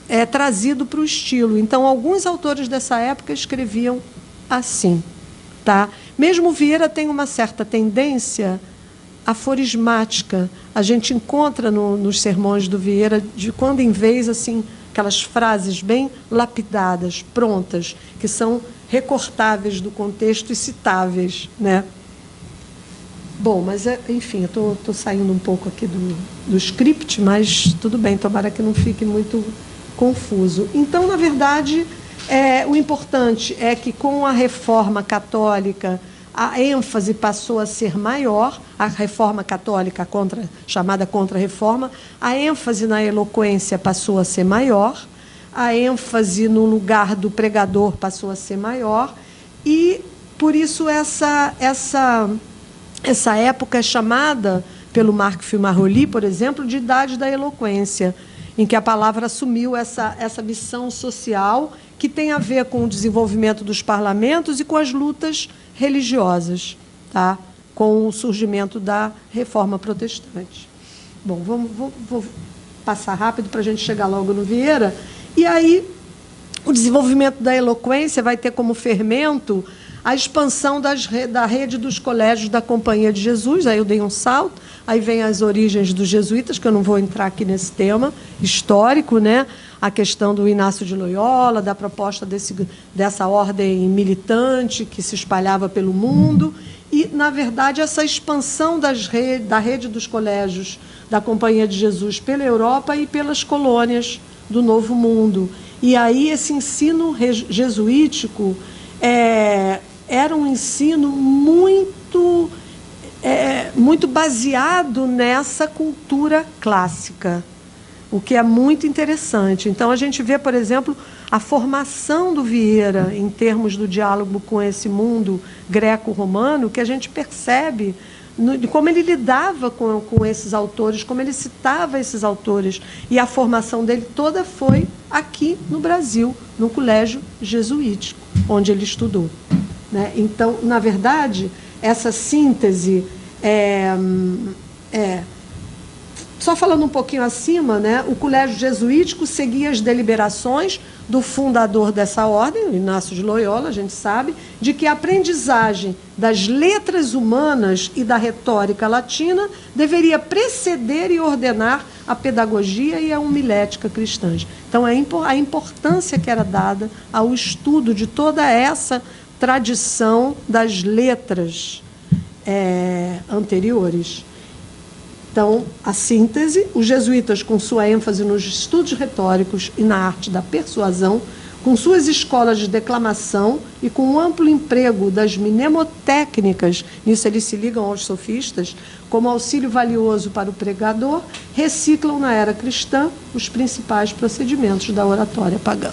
é trazido para o estilo. Então, alguns autores dessa época escreviam assim. Tá? Mesmo Vieira tem uma certa tendência aforismática. A gente encontra nos sermões do Vieira, de quando em vez, assim, aquelas frases bem lapidadas, prontas, que são recortáveis do contexto e citáveis, né? Bom, mas, enfim, eu estou saindo um pouco aqui do script, mas tudo bem, tomara que não fique muito confuso. Então, na verdade, o importante é que, com a reforma católica, a ênfase passou a ser maior, a reforma católica, chamada contra-reforma, a ênfase na eloquência passou a ser maior, a ênfase no lugar do pregador passou a ser maior, e, por isso, essa época é chamada, pelo Marc Filmaroli, por exemplo, de Idade da Eloquência, em que a palavra assumiu essa missão social que tem a ver com o desenvolvimento dos parlamentos e com as lutas religiosas, tá? Com o surgimento da Reforma Protestante. Bom, vou passar rápido para a gente chegar logo no Vieira. E aí, o desenvolvimento da eloquência vai ter como fermento a expansão da rede dos colégios da Companhia de Jesus. Aí eu dei um salto, aí vem as origens dos jesuítas, que eu não vou entrar aqui nesse tema histórico, né? A questão do Inácio de Loyola, da proposta dessa ordem militante que se espalhava pelo mundo, e, na verdade, essa expansão da rede dos colégios da Companhia de Jesus pela Europa e pelas colônias do Novo Mundo. E aí esse ensino jesuítico era um ensino muito baseado nessa cultura clássica, o que é muito interessante. Então, a gente vê, por exemplo, a formação do Vieira em termos do diálogo com esse mundo greco-romano, que a gente percebe de como ele lidava com esses autores, como ele citava esses autores. E a formação dele toda foi aqui no Brasil, no colégio jesuítico, onde ele estudou, né? Então, na verdade, essa síntese só falando um pouquinho acima, né, o colégio jesuítico seguia as deliberações do fundador dessa ordem, Inácio de Loyola, a gente sabe, de que a aprendizagem das letras humanas e da retórica latina deveria preceder e ordenar a pedagogia e a homilética cristã. Então, a importância que era dada ao estudo de toda essa tradição das letras anteriores. Então, a síntese, os jesuítas, com sua ênfase nos estudos retóricos e na arte da persuasão, Com suas escolas de declamação e com o amplo emprego das mnemotécnicas, nisso eles se ligam aos sofistas, como auxílio valioso para o pregador, reciclam na era cristã os principais procedimentos da oratória pagã.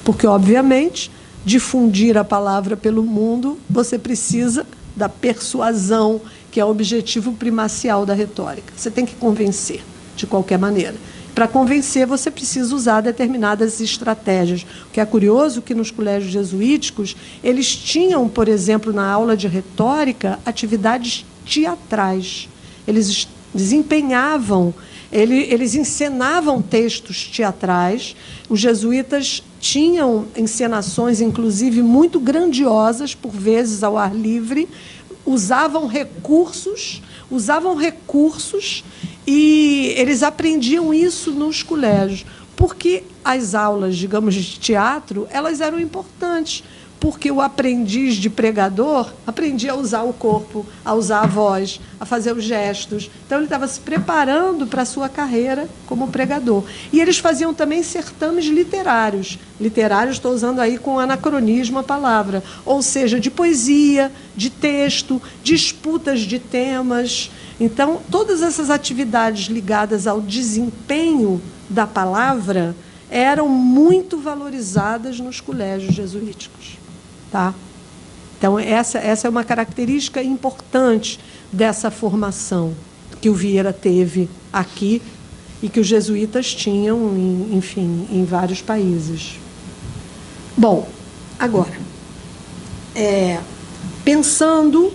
Porque, obviamente, difundir a palavra pelo mundo, você precisa da persuasão, que é o objetivo primacial da retórica. Você tem que convencer, de qualquer maneira. Para convencer, você precisa usar determinadas estratégias. O que é curioso que nos colégios jesuíticos, eles tinham, por exemplo, na aula de retórica, atividades teatrais. Eles desempenhavam, eles encenavam textos teatrais. Os jesuítas tinham encenações, inclusive, muito grandiosas, por vezes ao ar livre, usavam recursos e eles aprendiam isso nos colégios, porque as aulas, digamos, de teatro, elas eram importantes, porque o aprendiz de pregador aprendia a usar o corpo, a usar a voz, a fazer os gestos. Então, ele estava se preparando para a sua carreira como pregador. E eles faziam também certames literários. Literários, estou usando aí com anacronismo a palavra. Ou seja, de poesia, de texto, disputas de temas. Então, todas essas atividades ligadas ao desempenho da palavra eram muito valorizadas nos colégios jesuíticos. Tá? Então, essa é uma característica importante dessa formação que o Vieira teve aqui e que os jesuítas tinham, enfim, em vários países. Bom, agora, pensando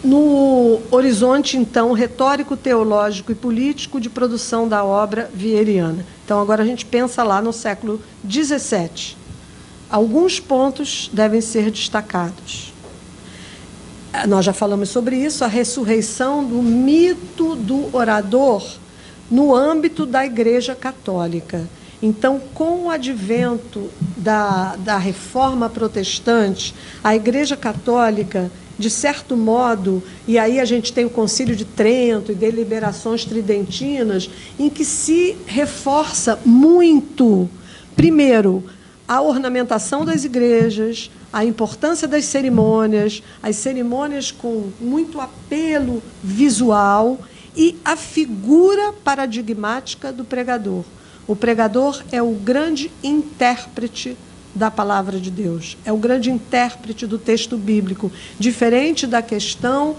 no horizonte, então, retórico, teológico e político de produção da obra vieiriana. Então, agora a gente pensa lá no século XVII. Alguns pontos devem ser destacados. Nós já falamos sobre isso, a ressurreição do mito do orador no âmbito da Igreja Católica. Então, com o advento da Reforma Protestante, a Igreja Católica, de certo modo, e aí a gente tem o Concílio de Trento e deliberações tridentinas, em que se reforça muito, primeiro, a ornamentação das igrejas, a importância das cerimônias, as cerimônias com muito apelo visual e a figura paradigmática do pregador. O pregador é o grande intérprete da palavra de Deus, é o grande intérprete do texto bíblico, diferente da questão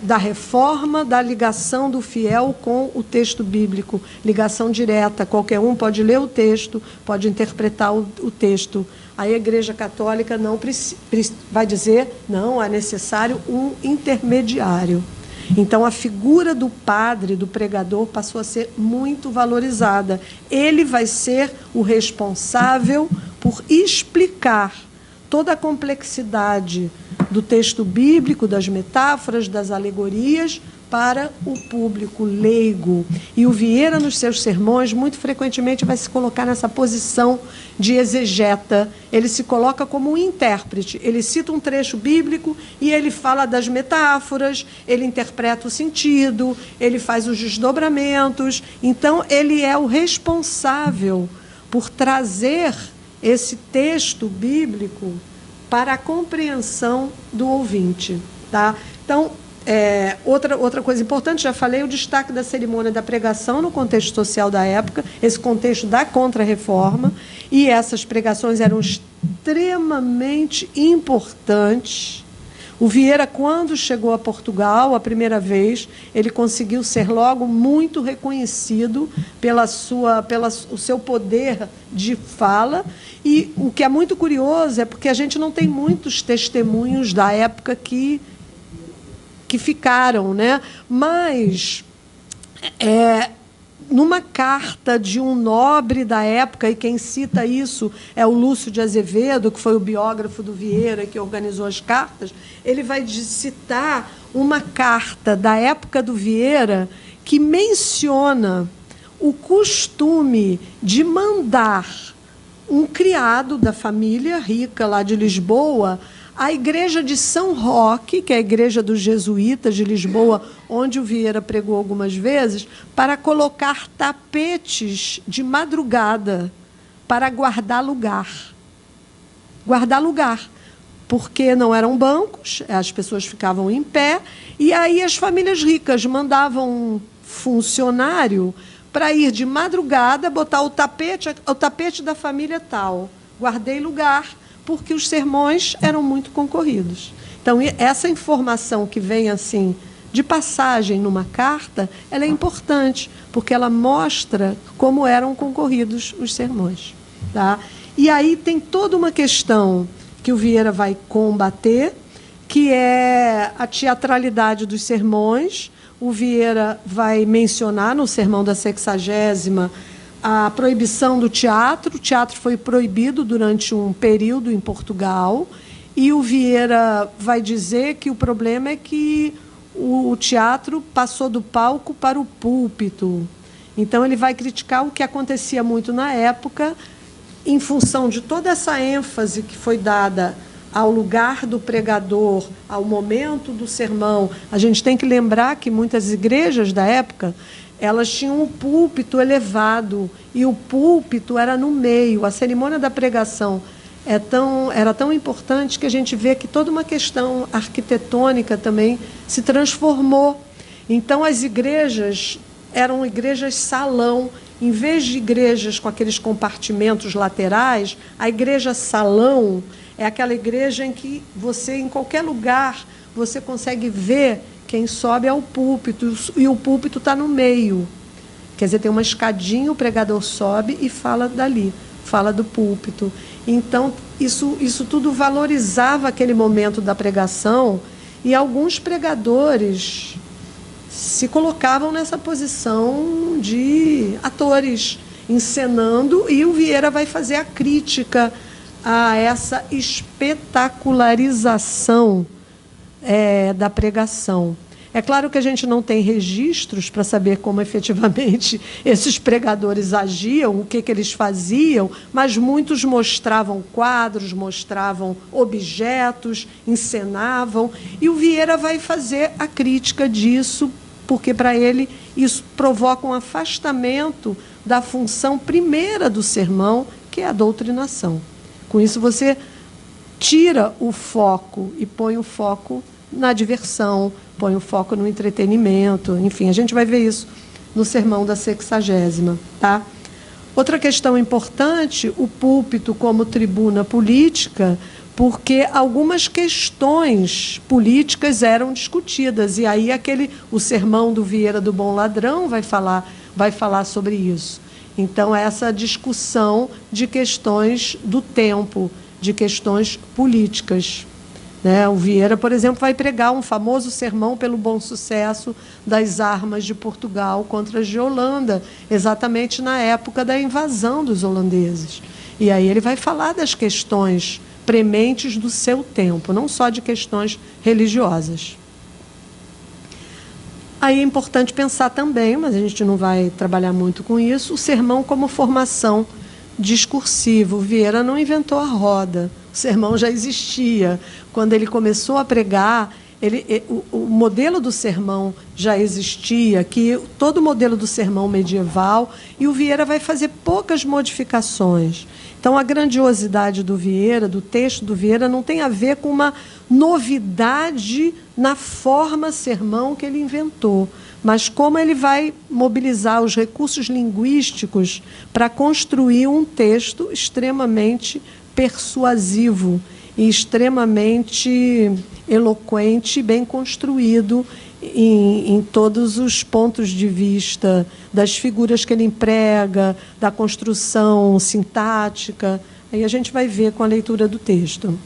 da reforma, da ligação do fiel com o texto bíblico, ligação direta, qualquer um pode ler o texto, pode interpretar o texto. A Igreja Católica não vai dizer, não, é necessário um intermediário. Então, a figura do padre, do pregador, passou a ser muito valorizada. Ele vai ser o responsável por explicar toda a complexidade do texto bíblico, das metáforas, das alegorias, para o público leigo. E o Vieira, nos seus sermões, muito frequentemente vai se colocar nessa posição de exegeta. Ele se coloca como um intérprete. Ele cita um trecho bíblico e ele fala das metáforas, ele interpreta o sentido, ele faz os desdobramentos. Então, ele é o responsável por trazer esse texto bíblico para a compreensão do ouvinte. Tá? Então, outra coisa importante, já falei, o destaque da cerimônia da pregação no contexto social da época, esse contexto da Contra-Reforma, e essas pregações eram extremamente importantes. O Vieira, quando chegou a Portugal a primeira vez, ele conseguiu ser logo muito reconhecido pelo seu poder de fala. E o que é muito curioso é porque a gente não tem muitos testemunhos da época que ficaram, né? Mas numa carta de um nobre da época, e quem cita isso é o Lúcio de Azevedo, que foi o biógrafo do Vieira, que organizou as cartas, ele vai citar uma carta da época do Vieira que menciona o costume de mandar um criado da família rica lá de Lisboa à igreja de São Roque, que é a igreja dos jesuítas de Lisboa, onde o Vieira pregou algumas vezes, para colocar tapetes de madrugada para guardar lugar. Guardar lugar. Porque não eram bancos, as pessoas ficavam em pé, e aí as famílias ricas mandavam um funcionário para ir de madrugada, botar o tapete da família tal. Guardei lugar, porque os sermões eram muito concorridos. Então, essa informação que vem assim, de passagem numa carta, ela é importante, porque ela mostra como eram concorridos os sermões. Tá? E aí tem toda uma questão que o Vieira vai combater, que é a teatralidade dos sermões. O Vieira vai mencionar no sermão da 60ª a proibição do teatro. O teatro foi proibido durante um período em Portugal, e o Vieira vai dizer que o problema é que o teatro passou do palco para o púlpito. Então, ele vai criticar o que acontecia muito na época, em função de toda essa ênfase que foi dada ao lugar do pregador, ao momento do sermão. A gente tem que lembrar que muitas igrejas da época, elas tinham um púlpito elevado, e o púlpito era no meio. A cerimônia da pregação era tão importante que a gente vê que toda uma questão arquitetônica também se transformou. Então, as igrejas eram igrejas salão. Em vez de igrejas com aqueles compartimentos laterais, a igreja salão é aquela igreja em que você, em qualquer lugar, você consegue ver quem sobe ao púlpito, e o púlpito está no meio. Quer dizer, tem uma escadinha, o pregador sobe e fala dali, fala do púlpito. Então, isso tudo valorizava aquele momento da pregação, e alguns pregadores se colocavam nessa posição de atores, encenando, e o Vieira vai fazer a crítica a essa espetacularização da pregação. É claro que a gente não tem registros para saber como efetivamente esses pregadores agiam, o que eles faziam, mas muitos mostravam quadros, mostravam objetos, encenavam, e o Vieira vai fazer a crítica disso, porque para ele isso provoca um afastamento da função primeira do sermão, que é a doutrinação. Com isso você tira o foco e põe o foco na diversão, põe o foco no entretenimento, enfim, a gente vai ver isso no sermão da 60ª. Tá? Outra questão importante, o púlpito como tribuna política, porque algumas questões políticas eram discutidas, e aí o sermão do Vieira do Bom Ladrão vai falar sobre isso. Então, essa discussão de questões do tempo, de questões políticas. Né? O Vieira, por exemplo, vai pregar um famoso sermão pelo bom sucesso das armas de Portugal contra as de Holanda, exatamente na época da invasão dos holandeses. E aí ele vai falar das questões prementes do seu tempo, não só de questões religiosas. Aí é importante pensar também, mas a gente não vai trabalhar muito com isso, o sermão como formação discursiva. O Vieira não inventou a roda, o sermão já existia. Quando ele começou a pregar, o modelo do sermão já existia, que todo o modelo do sermão medieval, e o Vieira vai fazer poucas modificações. Então, a grandiosidade do Vieira, do texto do Vieira, não tem a ver com uma novidade na forma sermão que ele inventou, mas como ele vai mobilizar os recursos linguísticos para construir um texto extremamente persuasivo e extremamente eloquente, bem construído em todos os pontos de vista, das figuras que ele emprega, da construção sintática. Aí a gente vai ver com a leitura do texto.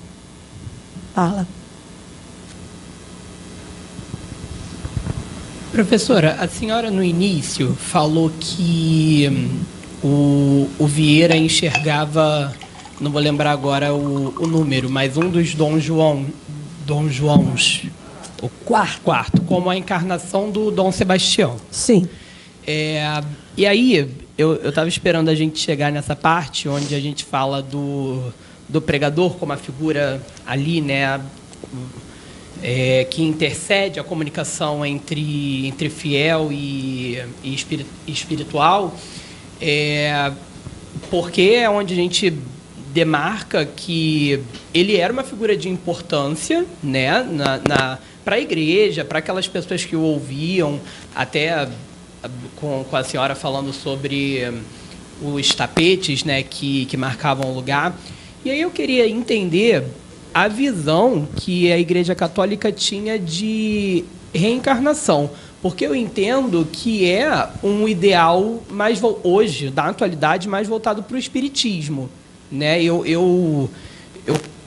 Fala. Professora, a senhora no início falou que o Vieira enxergava, não vou lembrar agora o número, mas um dos Dom Joãos, o quarto, como a encarnação do Dom Sebastião. Sim. E aí, eu estava esperando a gente chegar nessa parte onde a gente fala do pregador como a figura ali, né, que intercede a comunicação entre fiel e espiritual. porque é onde a gente demarca que ele era uma figura de importância, né, para a igreja, para aquelas pessoas que o ouviam, até com a senhora falando sobre os tapetes, né, que marcavam o lugar. E aí eu queria entender a visão que a Igreja Católica tinha de reencarnação, porque eu entendo que é um ideal mais hoje, da atualidade, mais voltado para o espiritismo, né? Eu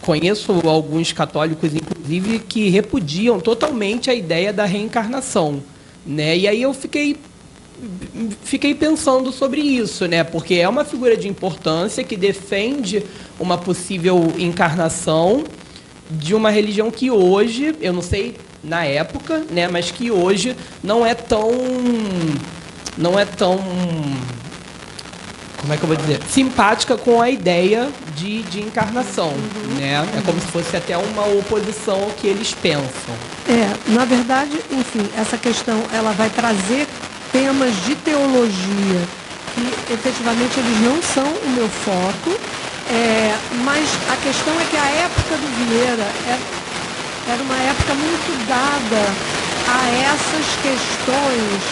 conheço alguns católicos, inclusive, que repudiam totalmente a ideia da reencarnação, né? E aí eu fiquei pensando sobre isso, né? Porque é uma figura de importância que defende uma possível encarnação de uma religião que hoje, eu não sei na época, né, mas que hoje não é tão, como é que eu vou dizer, simpática com a ideia de encarnação, né? É como se fosse até uma oposição ao que eles pensam. Na verdade, enfim, essa questão ela vai trazer temas de teologia que efetivamente eles não são o meu foco, mas a questão é que a época do Vieira era uma época muito dada a essas questões.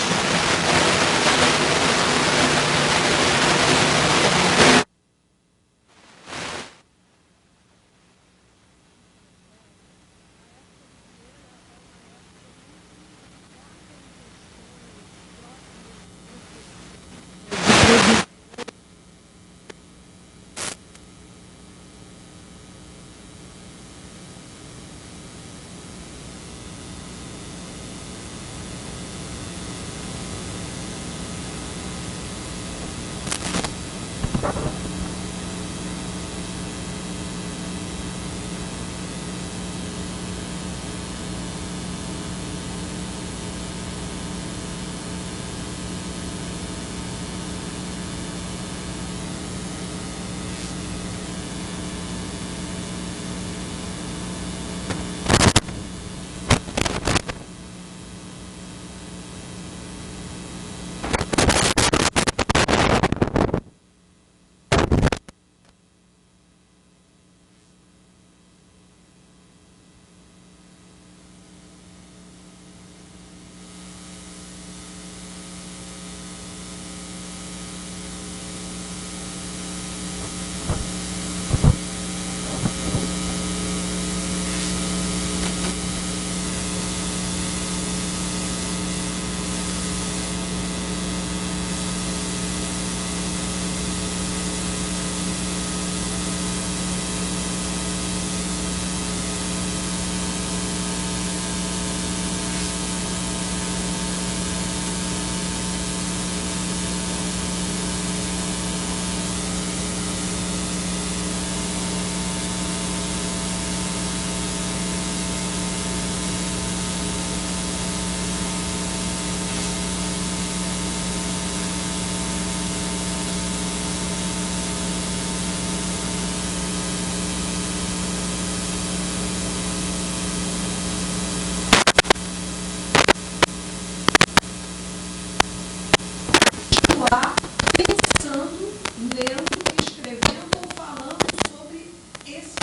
Pensando, lendo, escrevendo ou falando sobre esse.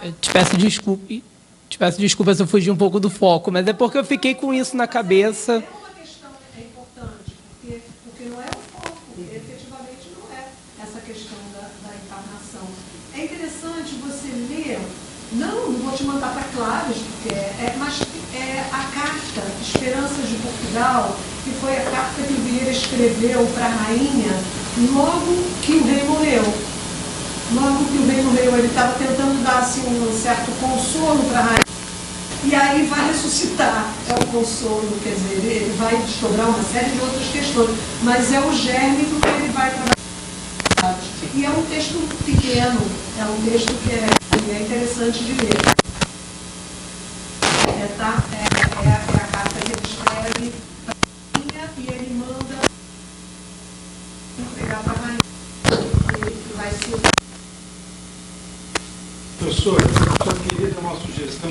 Eu te peço desculpa se eu fugi um pouco do foco, mas é porque eu fiquei com isso na cabeça. É uma questão importante, porque não é o foco, efetivamente não é essa questão da encarnação. É interessante você ler, não vou te mandar para Claves, mas a carta Esperanças de Portugal, que foi a carta que o Vieira escreveu para a rainha logo que o rei morreu. Logo que o rei morreu, ele estava tentando dar assim, um certo consolo para a rainha. E aí vai ressuscitar, é o consolo, quer dizer, ele vai desdobrar uma série de outras questões, mas é o germe do que ele vai trabalhar. E é um texto pequeno, é um texto que é interessante de ler. É a carta que ele escreve para a rainha e ele manda pegar para a rainha, que vai ser. Professor, eu só queria dar uma sugestão.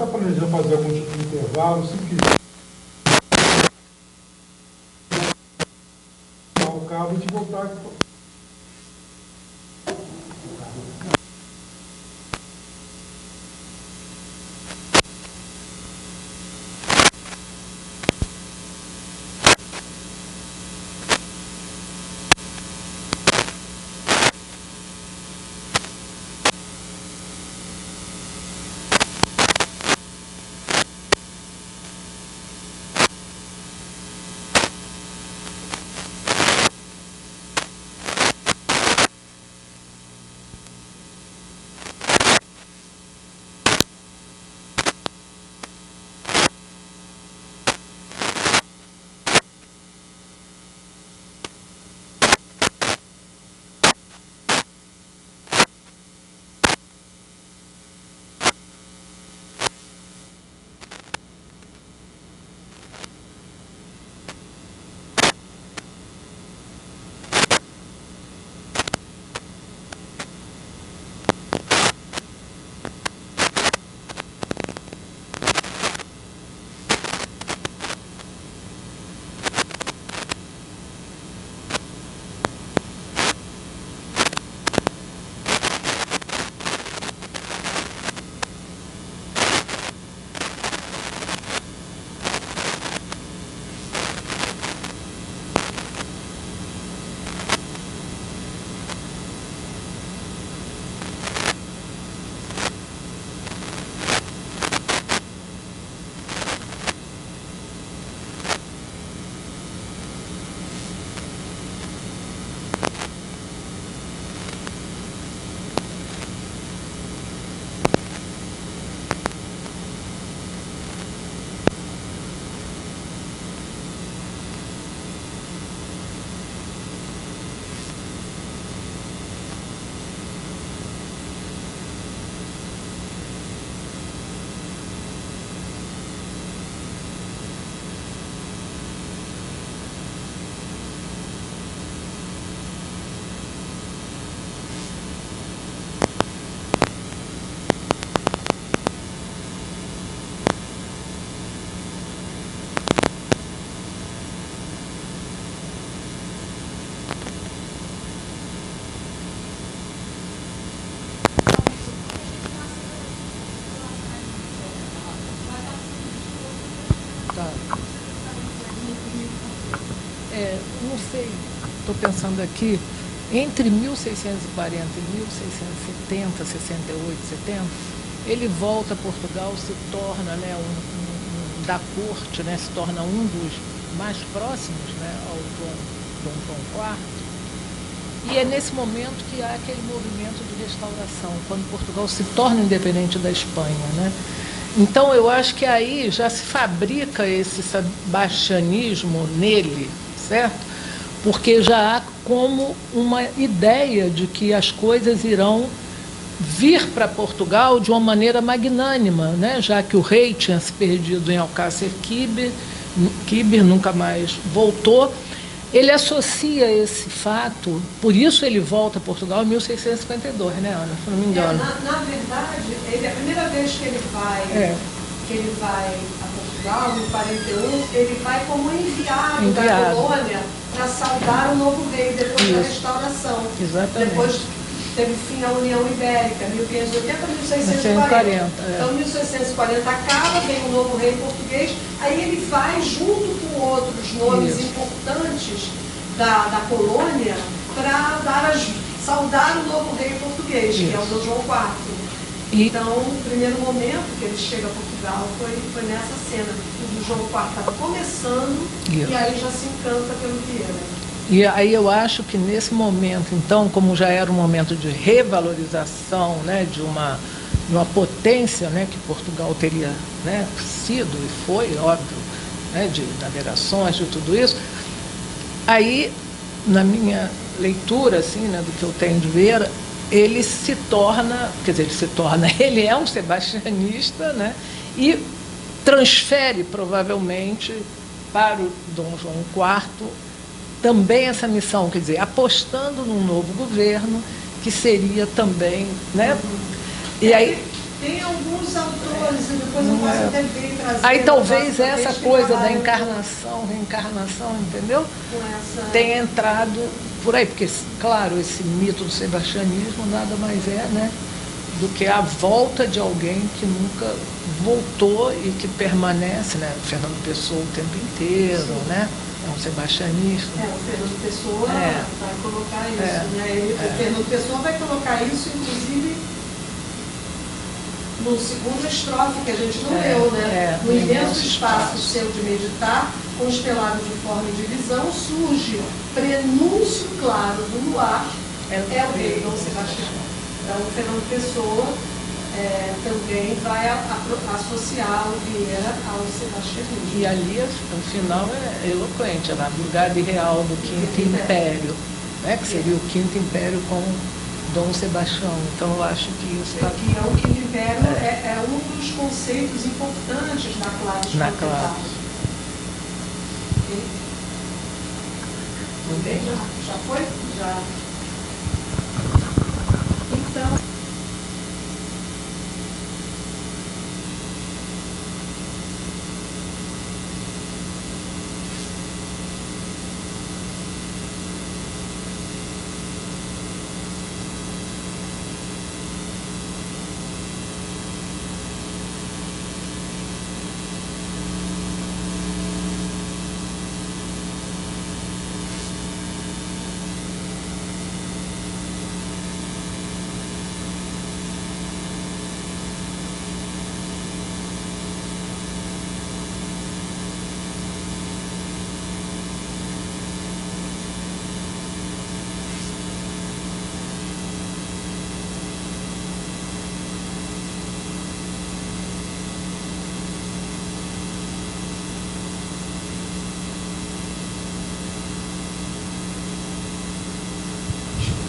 está planejando fazer algum tipo de intervalo, se quiser o cabo de voltar. Não sei, estou pensando aqui, entre 1640 e 1670, 68, 70, ele volta a Portugal, se torna, né, da corte, né, se torna um dos mais próximos, né, ao Dom João IV. E é nesse momento que há aquele movimento de restauração, quando Portugal se torna independente da Espanha, né? Então, eu acho que aí já se fabrica esse sebastianismo nele, certo? Porque já há como uma ideia de que as coisas irão vir para Portugal de uma maneira magnânima, né? Já que o rei tinha se perdido em Alcácer Quibir, nunca mais voltou. Ele associa esse fato, por isso ele volta a Portugal em 1652, né, Ana? Se não me engano. Na verdade, a primeira vez que ele vai a Portugal, em 41, ele vai como enviado. Da colônia para saudar o novo rei, depois da restauração. Exatamente. Depois teve fim a União Ibérica, 1580 a 1640. Então, 1640 acaba, vem o novo rei português, aí ele vai, junto com outros nomes importantes da colônia, para saudar o novo rei português, que é o Dom João IV. Então, o primeiro momento que ele chega a Portugal foi nessa cena. O Dom João IV estava começando e aí já se encanta pelo Vieira. E aí eu acho que nesse momento, então, como já era um momento de revalorização, né, de uma potência, né, que Portugal teria, né, sido e foi, óbvio, né, de navegações, de tudo isso, aí, na minha leitura, assim, né, do que eu tenho de ver, ele se torna, ele é um sebastianista, né, e transfere, provavelmente, para o Dom João IV, também essa missão, quer dizer, apostando num novo governo, que seria também, né? E aí Tem alguns autores, e depois eu posso até ver e trazer. Aí talvez uma essa vez que coisa da trabalham encarnação, reencarnação, entendeu? com essa... Tenha entrado por aí, porque, claro, esse mito do sebastianismo nada mais é, né, do que a volta de alguém que nunca voltou e que permanece, né? Fernando Pessoa o tempo inteiro, Sim. né? É um sebastianista. O Fernando Pessoa É. vai colocar isso, né? O Fernando Pessoa vai colocar isso, inclusive, no segundo estrofe que a gente não leu, né? No imenso espaço seu de meditar, constelado de forma e de visão, surge prenúncio claro do luar, é o rei Dom Sebastião. Então, o Fernando Pessoa também vai associar o Vieira ao sebastianismo. E ali o final é eloquente, é na Brigada Real do Quinto Império, né? Que seria o Quinto Império com Dom Sebastião. Então eu acho que isso está Que é o Quinto Império, é um dos conceitos importantes da classe na continental. classe. Muito bem, já foi? Já. Então,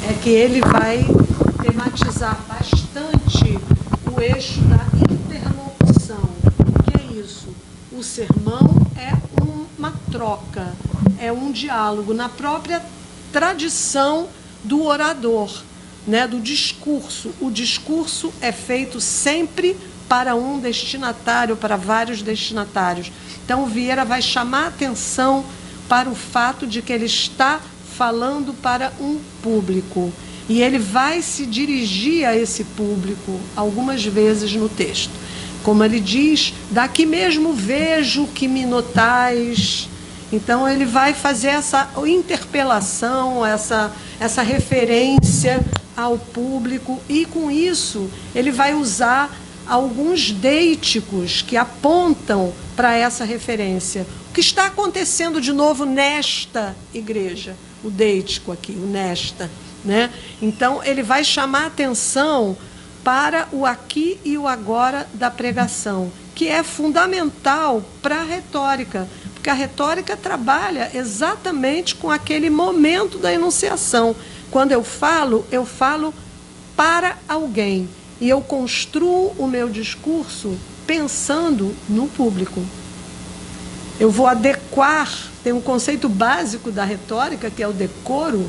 é que ele vai tematizar bastante o eixo da interlocução. O que é isso? O sermão é uma troca, é um diálogo na própria tradição do orador, né, do discurso. O discurso é feito sempre para um destinatário, para vários destinatários. Então, o Vieira vai chamar a atenção para o fato de que ele está falando para um público. E ele vai se dirigir a esse público algumas vezes no texto. Como ele diz, daqui mesmo vejo que me notais. Então, ele vai fazer essa interpelação, essa referência ao público, e com isso ele vai usar alguns deíticos que apontam para essa referência. O que está acontecendo de novo nesta igreja? O deítico aqui, o nesta, né? Então, ele vai chamar atenção para o aqui e o agora da pregação, que é fundamental para a retórica, porque a retórica trabalha exatamente com aquele momento da enunciação. Quando eu falo para alguém, e eu construo o meu discurso pensando no público. Eu vou adequar, tem um conceito básico da retórica, que é o decoro,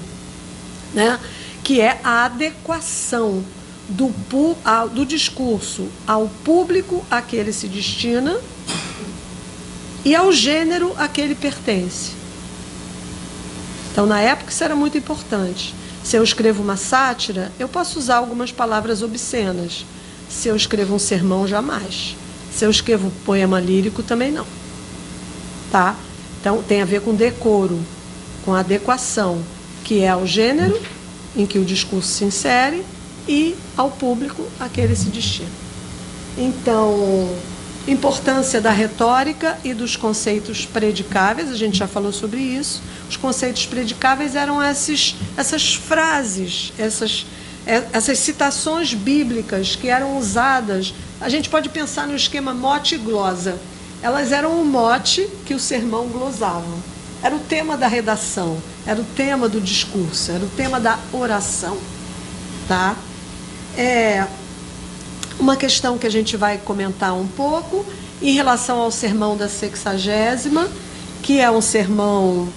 né? Que é a adequação do discurso ao público a que ele se destina e ao gênero a que ele pertence. Então, na época, isso era muito importante. Se eu escrevo uma sátira, eu posso usar algumas palavras obscenas. Se eu escrevo um sermão, jamais. Se eu escrevo um poema lírico, também não. Tá? Então, tem a ver com decoro, com adequação, que é ao gênero em que o discurso se insere e ao público a que ele se destina. Então, importância da retórica e dos conceitos predicáveis, a gente já falou sobre isso. Os conceitos predicáveis eram essas frases, essas citações bíblicas que eram usadas. A gente pode pensar no esquema mote e glosa. Elas eram o mote que o sermão glosava. Era o tema da redação, era o tema do discurso, era o tema da oração. Tá? Uma questão que a gente vai comentar um pouco em relação ao sermão da 60ª, que é um sermão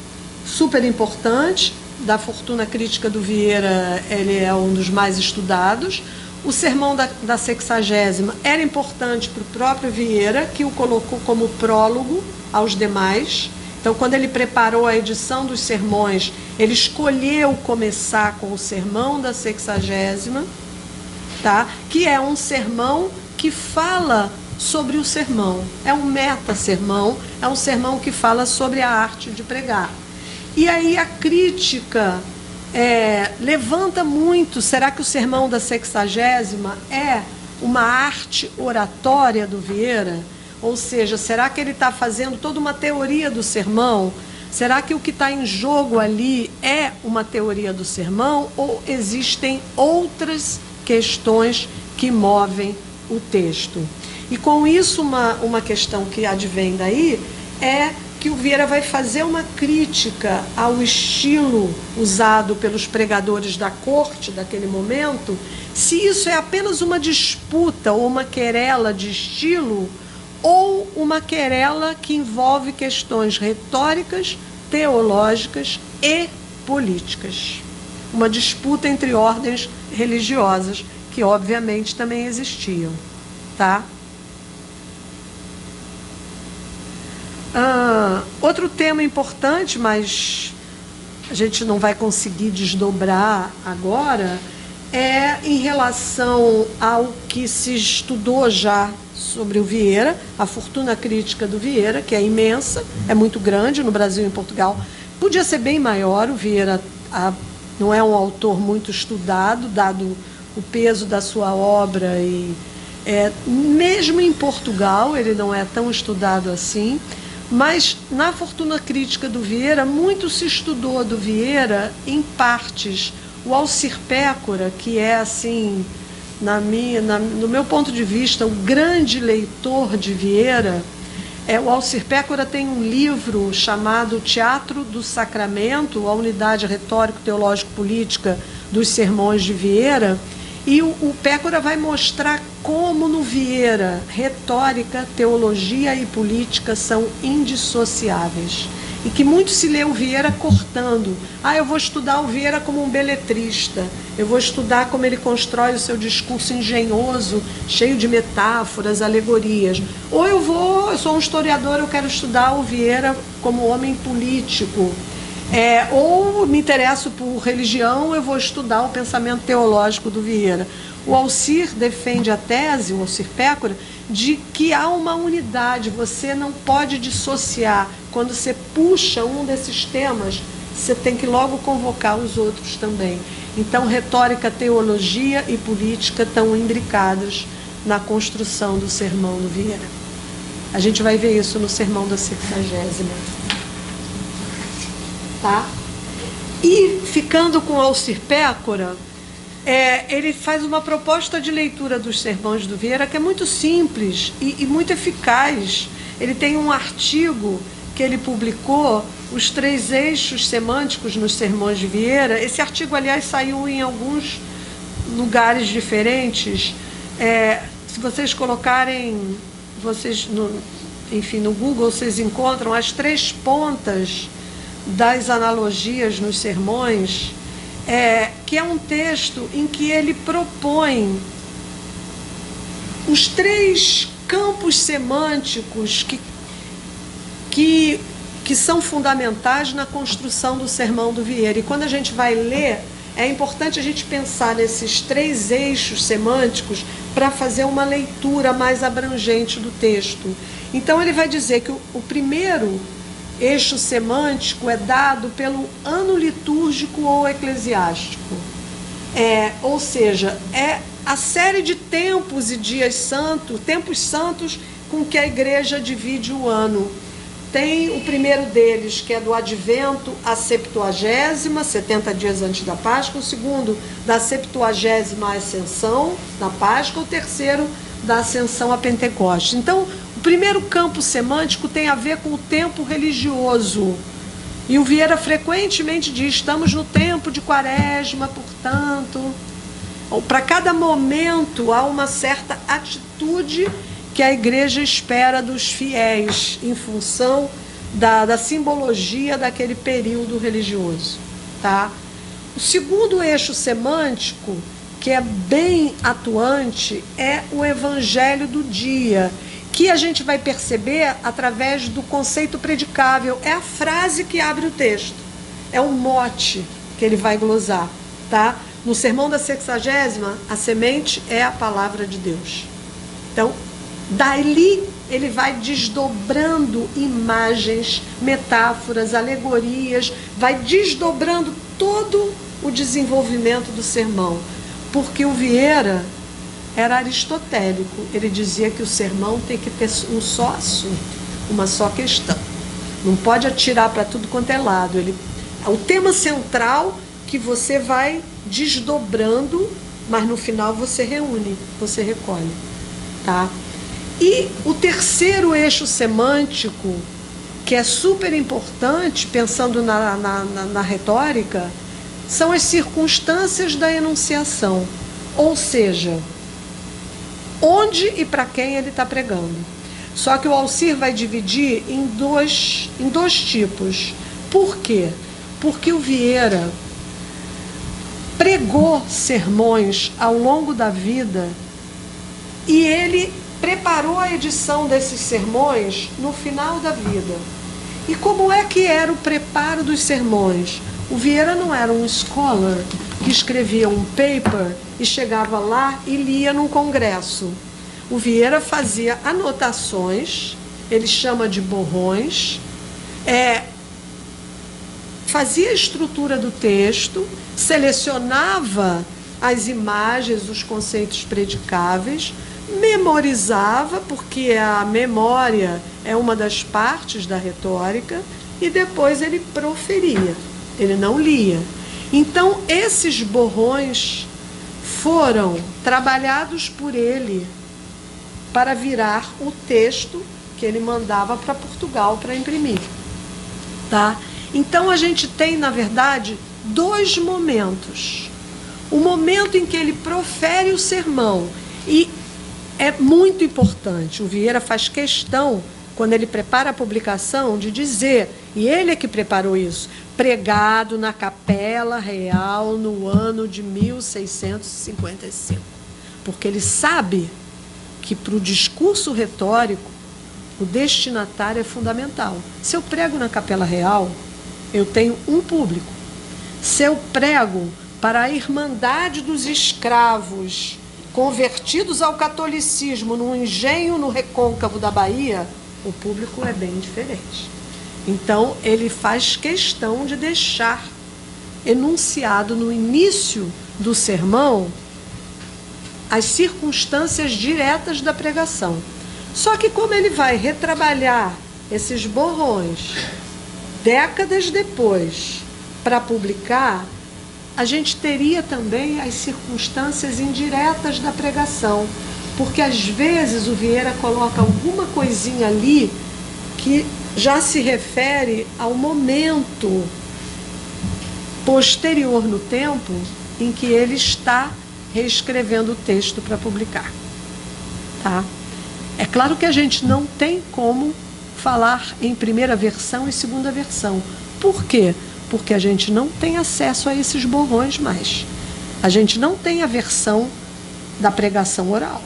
super importante, da fortuna crítica do Vieira, ele é um dos mais estudados. O sermão da Sexagésima era importante para o próprio Vieira, que o colocou como prólogo aos demais. Então, quando ele preparou a edição dos sermões, ele escolheu começar com o sermão da Sexagésima, tá? Que é um sermão que fala sobre o sermão. É um meta-sermão, é um sermão que fala sobre a arte de pregar. E aí a crítica levanta muito, será que o sermão da Sexagésima é uma arte oratória do Vieira? Ou seja, será que ele está fazendo toda uma teoria do sermão? Será que o que está em jogo ali é uma teoria do sermão? Ou existem outras questões que movem o texto? E com isso, uma questão que advém daí é que o Vieira vai fazer uma crítica ao estilo usado pelos pregadores da corte daquele momento, se isso é apenas uma disputa ou uma querela de estilo, ou uma querela que envolve questões retóricas, teológicas e políticas. Uma disputa entre ordens religiosas, que obviamente também existiam, tá? Outro tema importante, mas a gente não vai conseguir desdobrar agora, é em relação ao que se estudou já sobre o Vieira, a fortuna crítica do Vieira, que é imensa, é muito grande no Brasil e em Portugal. Podia ser bem maior, o Vieira não é um autor muito estudado, dado o peso da sua obra, e mesmo em Portugal ele não é tão estudado assim. Mas na fortuna crítica do Vieira, muito se estudou do Vieira em partes. O Alcir Pécora, que é assim, no meu ponto de vista, o grande leitor de Vieira, o Alcir Pécora tem um livro chamado Teatro do Sacramento, a unidade retórico-teológico-política dos sermões de Vieira, e o Pécora vai mostrar como no Vieira retórica, teologia e política são indissociáveis. E que muito se lê o Vieira cortando. Eu vou estudar o Vieira como um beletrista, eu vou estudar como ele constrói o seu discurso engenhoso, cheio de metáforas, alegorias. Ou eu sou um historiador, eu quero estudar o Vieira como homem político. Ou me interesso por religião, eu vou estudar o pensamento teológico do Vieira. O Alcir defende a tese, o Alcir Pécora, de que há uma unidade, você não pode dissociar. Quando você puxa um desses temas, você tem que logo convocar os outros também. Então, retórica, teologia e política estão imbricadas na construção do sermão do Vieira. A gente vai ver isso no sermão da Sexagésima. Tá? E, ficando com Alcir Pécora, ele faz uma proposta de leitura dos sermões do Vieira que é muito simples e muito eficaz. Ele tem um artigo que ele publicou, Os 3 Eixos Semânticos nos Sermões de Vieira. Esse artigo, aliás, saiu em alguns lugares diferentes. Se vocês colocarem, no Google, vocês encontram as 3 pontas das analogias nos sermões, que é um texto em que ele propõe os 3 campos semânticos que são fundamentais na construção do sermão do Vieira. E quando a gente vai ler, é importante a gente pensar nesses 3 eixos semânticos para fazer uma leitura mais abrangente do texto. Então ele vai dizer que o primeiro eixo semântico é dado pelo ano litúrgico ou eclesiástico. Ou seja, é a série de tempos e dias santos, tempos santos com que a igreja divide o ano. Tem o primeiro deles, que é do Advento à Septuagésima, 70 dias antes da Páscoa. O segundo, da Septuagésima à Ascensão, na Páscoa. O terceiro, da Ascensão à Pentecostes. Então, o primeiro campo semântico tem a ver com o tempo religioso. E o Vieira frequentemente diz, estamos no tempo de Quaresma, portanto. Para cada momento há uma certa atitude que a igreja espera dos fiéis, em função da simbologia daquele período religioso. Tá? O segundo eixo semântico que é bem atuante é o evangelho do dia, que a gente vai perceber através do conceito predicável. É a frase que abre o texto, é o mote que ele vai glosar, tá? No sermão da 60ª, a semente é a palavra de Deus. Então, dali ele vai desdobrando imagens, metáforas, alegorias, vai desdobrando todo o desenvolvimento do sermão. Porque o Vieira era aristotélico, ele dizia que o sermão tem que ter um só assunto, uma só questão. Não pode atirar para tudo quanto é lado. O tema central que você vai desdobrando, mas no final você reúne, você recolhe, tá? E o terceiro eixo semântico, que é super importante, pensando na retórica, são as circunstâncias da enunciação. Ou seja, onde e para quem ele está pregando. Só que o Alcir vai dividir em dois tipos. Por quê? Porque o Vieira pregou sermões ao longo da vida e ele preparou a edição desses sermões no final da vida. E como é que era o preparo dos sermões? O Vieira não era um scholar que escrevia um paper e chegava lá e lia num congresso. O Vieira fazia anotações, ele chama de borrões, fazia a estrutura do texto, selecionava as imagens, os conceitos predicáveis, memorizava, porque a memória é uma das partes da retórica, e depois ele proferia, ele não lia. Então, esses borrões foram trabalhados por ele para virar o texto que ele mandava para Portugal para imprimir, tá? Então, a gente tem, na verdade, dois momentos. O momento em que ele profere o sermão, e é muito importante, o Vieira faz questão, quando ele prepara a publicação, de dizer, e ele é que preparou isso, pregado na Capela Real no ano de 1655. Porque ele sabe que para o discurso retórico, o destinatário é fundamental. Se eu prego na Capela Real, eu tenho um público. Se eu prego para a Irmandade dos Escravos, convertidos ao catolicismo, num engenho no recôncavo da Bahia, o público é bem diferente. Então, ele faz questão de deixar enunciado no início do sermão as circunstâncias diretas da pregação. Só que como ele vai retrabalhar esses borrões décadas depois para publicar, a gente teria também as circunstâncias indiretas da pregação, porque às vezes o Vieira coloca alguma coisinha ali que já se refere ao momento posterior no tempo em que ele está reescrevendo o texto para publicar, tá? É claro que a gente não tem como falar em primeira versão e segunda versão. Por quê? Porque a gente não tem acesso a esses borrões mais. A gente não tem a versão da pregação oral.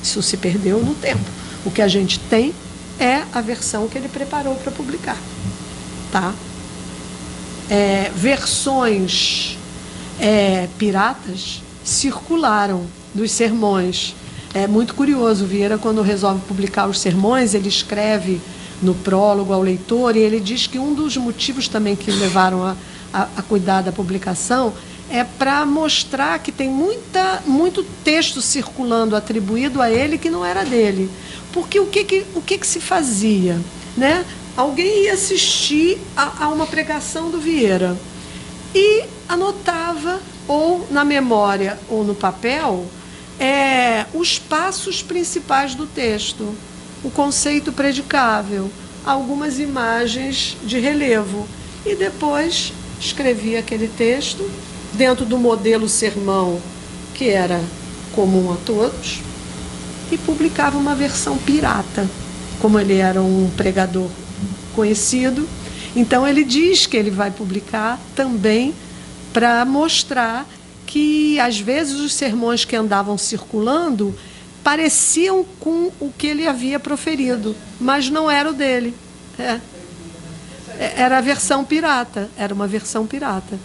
Isso se perdeu no tempo. O que a gente tem é a versão que ele preparou para publicar, tá? Versões piratas circularam dos sermões. É muito curioso, Vieira, quando resolve publicar os sermões, ele escreve no prólogo ao leitor, e ele diz que um dos motivos também que levaram a cuidar da publicação é para mostrar que tem muito texto circulando atribuído a ele que não era dele. Porque o que se fazia, né? Alguém ia assistir a uma pregação do Vieira e anotava, ou na memória ou no papel, os passos principais do texto, o conceito predicável, algumas imagens de relevo, e depois escrevia aquele texto dentro do modelo sermão que era comum a todos e publicava uma versão pirata, como ele era um pregador conhecido. Então ele diz que ele vai publicar também para mostrar que, às vezes, os sermões que andavam circulando pareciam com o que ele havia proferido, mas não era o dele. Era a versão pirata, era uma versão pirata.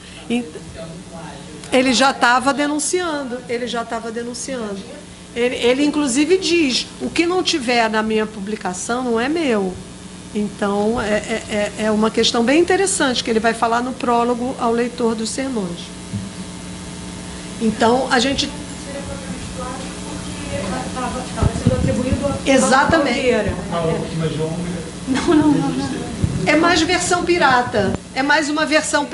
Ele já estava denunciando, Ele, inclusive, diz, o que não tiver na minha publicação não é meu. Então, é uma questão bem interessante que ele vai falar no prólogo ao leitor dos sermões. Então, a gente... Estava sendo atribuído a... Exatamente. Não. É mais versão pirata. É mais uma versão,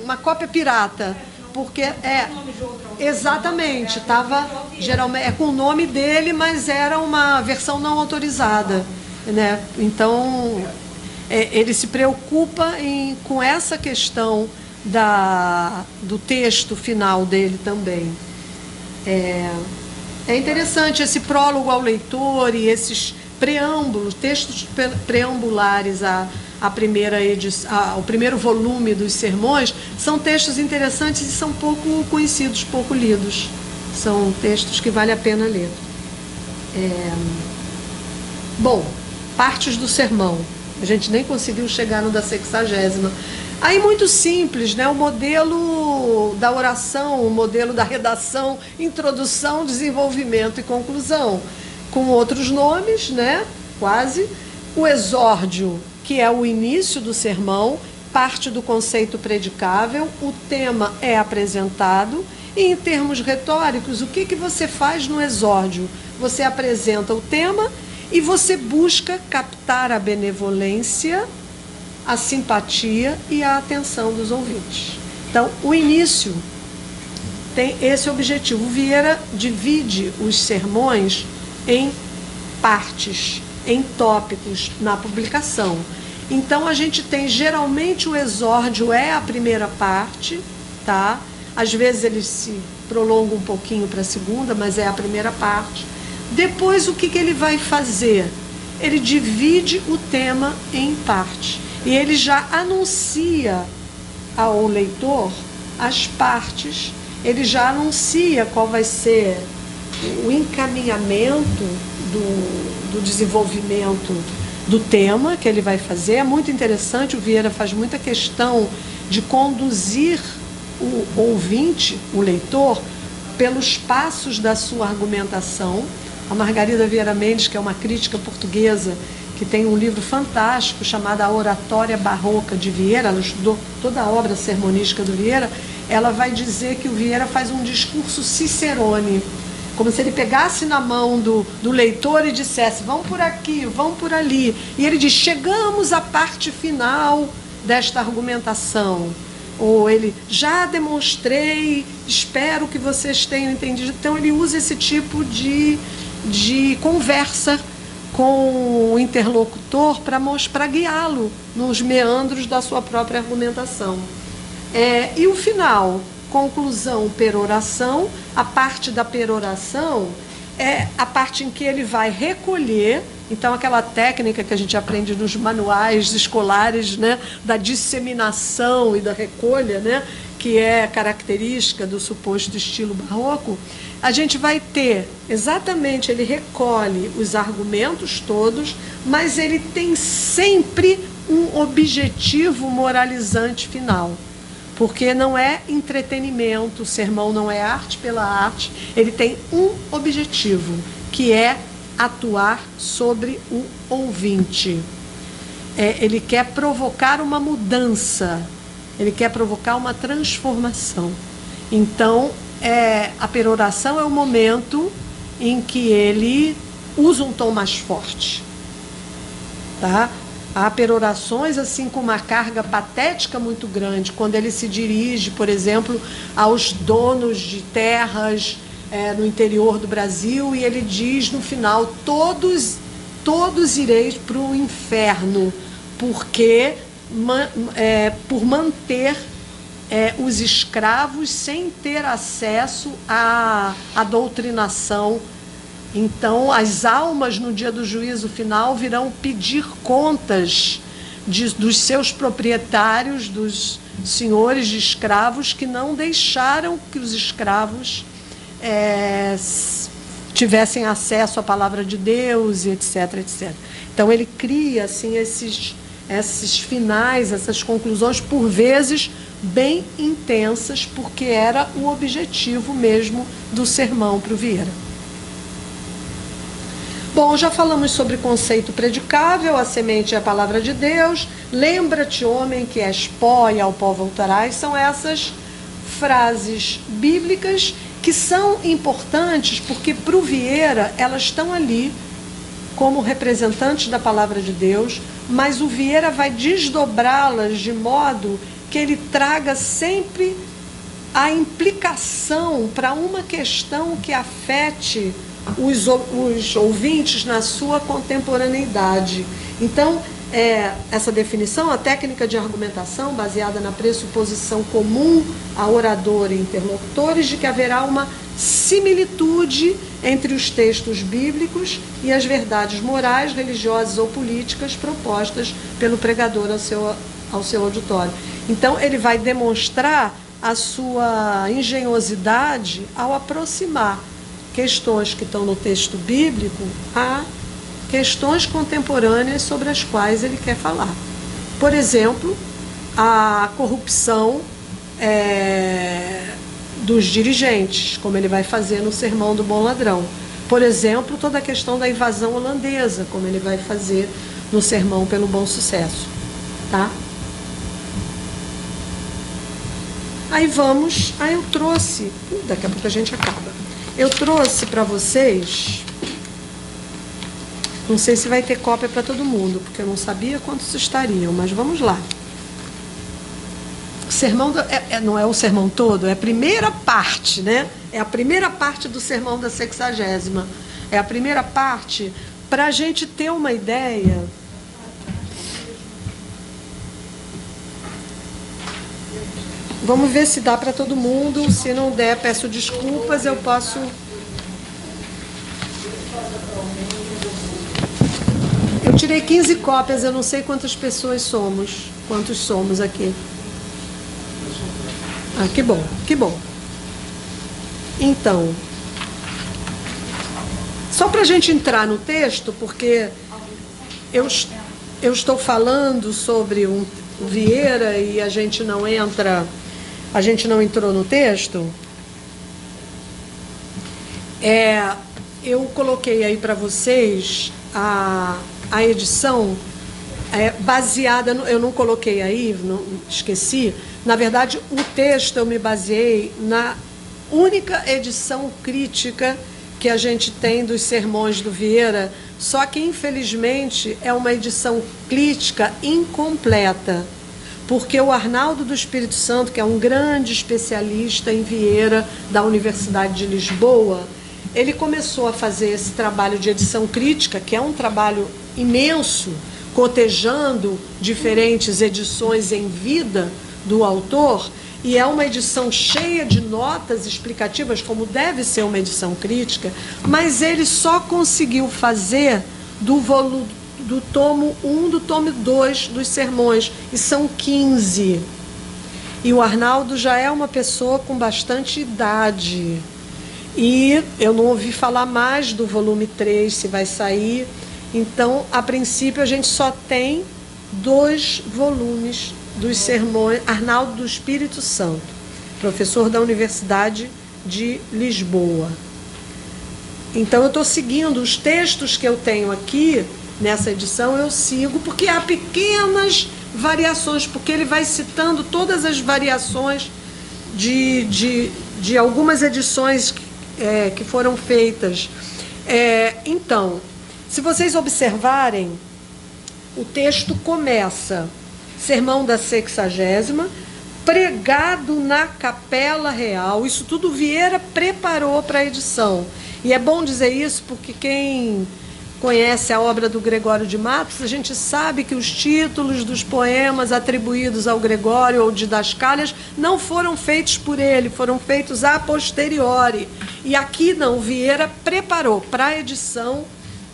uma cópia pirata. Porque exatamente, estava geralmente com o nome dele, mas era uma versão não autorizada, né? Então ele se preocupa com essa questão do texto final dele também. É interessante esse prólogo ao leitor e esses preâmbulos, textos preambulares a primeira edição, o primeiro volume dos sermões, são textos interessantes e são pouco conhecidos, pouco lidos. São textos que vale a pena ler. Bom, partes do sermão. A gente nem conseguiu chegar no da 60ª. Aí, muito simples, né? O modelo da oração, o modelo da redação, introdução, desenvolvimento e conclusão. Com outros nomes, né? Quase. O exórdio, que é o início do sermão, parte do conceito predicável, o tema é apresentado, e em termos retóricos, o que você faz no exórdio? Você apresenta o tema e você busca captar a benevolência, a simpatia e a atenção dos ouvintes. Então, o início tem esse objetivo. O Vieira divide os sermões em partes, em tópicos na publicação. Então, a gente tem, geralmente, o exórdio é a primeira parte, tá? Às vezes ele se prolonga um pouquinho para a segunda, mas é a primeira parte. Depois, o que ele vai fazer? Ele divide o tema em partes. E ele já anuncia ao leitor as partes, ele já anuncia qual vai ser o encaminhamento do desenvolvimento do tema que ele vai fazer. É muito interessante, o Vieira faz muita questão de conduzir o ouvinte, o leitor, pelos passos da sua argumentação. A Margarida Vieira Mendes, que é uma crítica portuguesa, que tem um livro fantástico chamado A Oratória Barroca de Vieira, ela estudou toda a obra sermonística do Vieira, ela vai dizer que o Vieira faz um discurso cicerone, como se ele pegasse na mão do leitor e dissesse, vão por aqui, vão por ali. E ele diz, chegamos à parte final desta argumentação. Ou ele, já demonstrei, espero que vocês tenham entendido. Então, ele usa esse tipo de conversa com o interlocutor para guiá-lo nos meandros da sua própria argumentação. E o final, conclusão, peroração. A parte da peroração é a parte em que ele vai recolher, então aquela técnica que a gente aprende nos manuais escolares, né, da disseminação e da recolha, né, que é característica do suposto estilo barroco, a gente vai ter exatamente, ele recolhe os argumentos todos, mas ele tem sempre um objetivo moralizante final. Porque não é entretenimento, o sermão não é arte pela arte, ele tem um objetivo, que é atuar sobre o ouvinte. Ele quer provocar uma mudança, ele quer provocar uma transformação. Então, a peroração é o momento em que ele usa um tom mais forte, tá? Há perorações assim com uma carga patética muito grande, quando ele se dirige, por exemplo, aos donos de terras no interior do Brasil, e ele diz no final, todos ireis para o inferno, porque por manter os escravos sem ter acesso à doutrinação. Então, as almas, no dia do juízo final, virão pedir contas dos seus proprietários, senhores de escravos que não deixaram que os escravos tivessem acesso à palavra de Deus, e etc, etc. Então, ele cria assim, esses finais, essas conclusões, por vezes, bem intensas, porque era o objetivo mesmo do sermão para o Vieira. Bom, já falamos sobre conceito predicável, a semente é a palavra de Deus, lembra-te, homem, que és pó e ao pó voltarás, são essas frases bíblicas que são importantes porque para o Vieira elas estão ali como representantes da palavra de Deus, mas o Vieira vai desdobrá-las de modo que ele traga sempre a implicação para uma questão que afete os ouvintes na sua contemporaneidade. Então, essa definição, a técnica de argumentação baseada na pressuposição comum a orador e interlocutores de que haverá uma similitude entre os textos bíblicos e as verdades morais, religiosas ou políticas propostas pelo pregador ao seu auditório. Então, ele vai demonstrar a sua engenhosidade ao aproximar questões que estão no texto bíblico a questões contemporâneas sobre as quais ele quer falar. Por exemplo, a corrupção dos dirigentes, como ele vai fazer no Sermão do Bom Ladrão. Por exemplo, toda a questão da invasão holandesa, como ele vai fazer no Sermão pelo Bom Sucesso. Tá? Aí eu trouxe, daqui a pouco a gente acaba. Eu trouxe para vocês, não sei se vai ter cópia para todo mundo, porque eu não sabia quantos estariam, mas vamos lá. O sermão, não é o sermão todo, é a primeira parte, né? É a primeira parte do sermão da 60ª. É a primeira parte para a gente ter uma ideia. Vamos ver se dá para todo mundo. Se não der, peço desculpas, eu posso... Eu tirei 15 cópias, eu não sei quantas pessoas somos. Quantos somos aqui? Ah, que bom, que bom. Então, só para a gente entrar no texto, porque eu estou falando sobre o Vieira e a gente não entrou no texto. Eu coloquei aí para vocês a edição baseada, eu não coloquei aí, esqueci. Na verdade, o texto eu me baseei na única edição crítica que a gente tem dos sermões do Vieira, só que, infelizmente, é uma edição crítica incompleta, porque o Arnaldo do Espírito Santo, que é um grande especialista em Vieira da Universidade de Lisboa, ele começou a fazer esse trabalho de edição crítica, que é um trabalho imenso, cotejando diferentes edições em vida do autor, e é uma edição cheia de notas explicativas, como deve ser uma edição crítica, mas ele só conseguiu fazer do tomo 1, do tomo 2 dos sermões, e são 15. E o Arnaldo já é uma pessoa com bastante idade. E eu não ouvi falar mais do volume 3, se vai sair. Então, a princípio, a gente só tem 2 volumes dos sermões. Arnaldo do Espírito Santo, professor da Universidade de Lisboa. Então, eu estou seguindo os textos que eu tenho aqui, nessa edição, eu sigo, porque há pequenas variações, porque ele vai citando todas as variações de algumas edições que foram feitas. Então, se vocês observarem, o texto começa, Sermão da 60ª, pregado na Capela Real. Isso tudo Vieira preparou para a edição. E é bom dizer isso porque quem conhece a obra do Gregório de Matos, a gente sabe que os títulos dos poemas atribuídos ao Gregório ou didascálias não foram feitos por ele, foram feitos a posteriori. E aqui não, Vieira preparou para a edição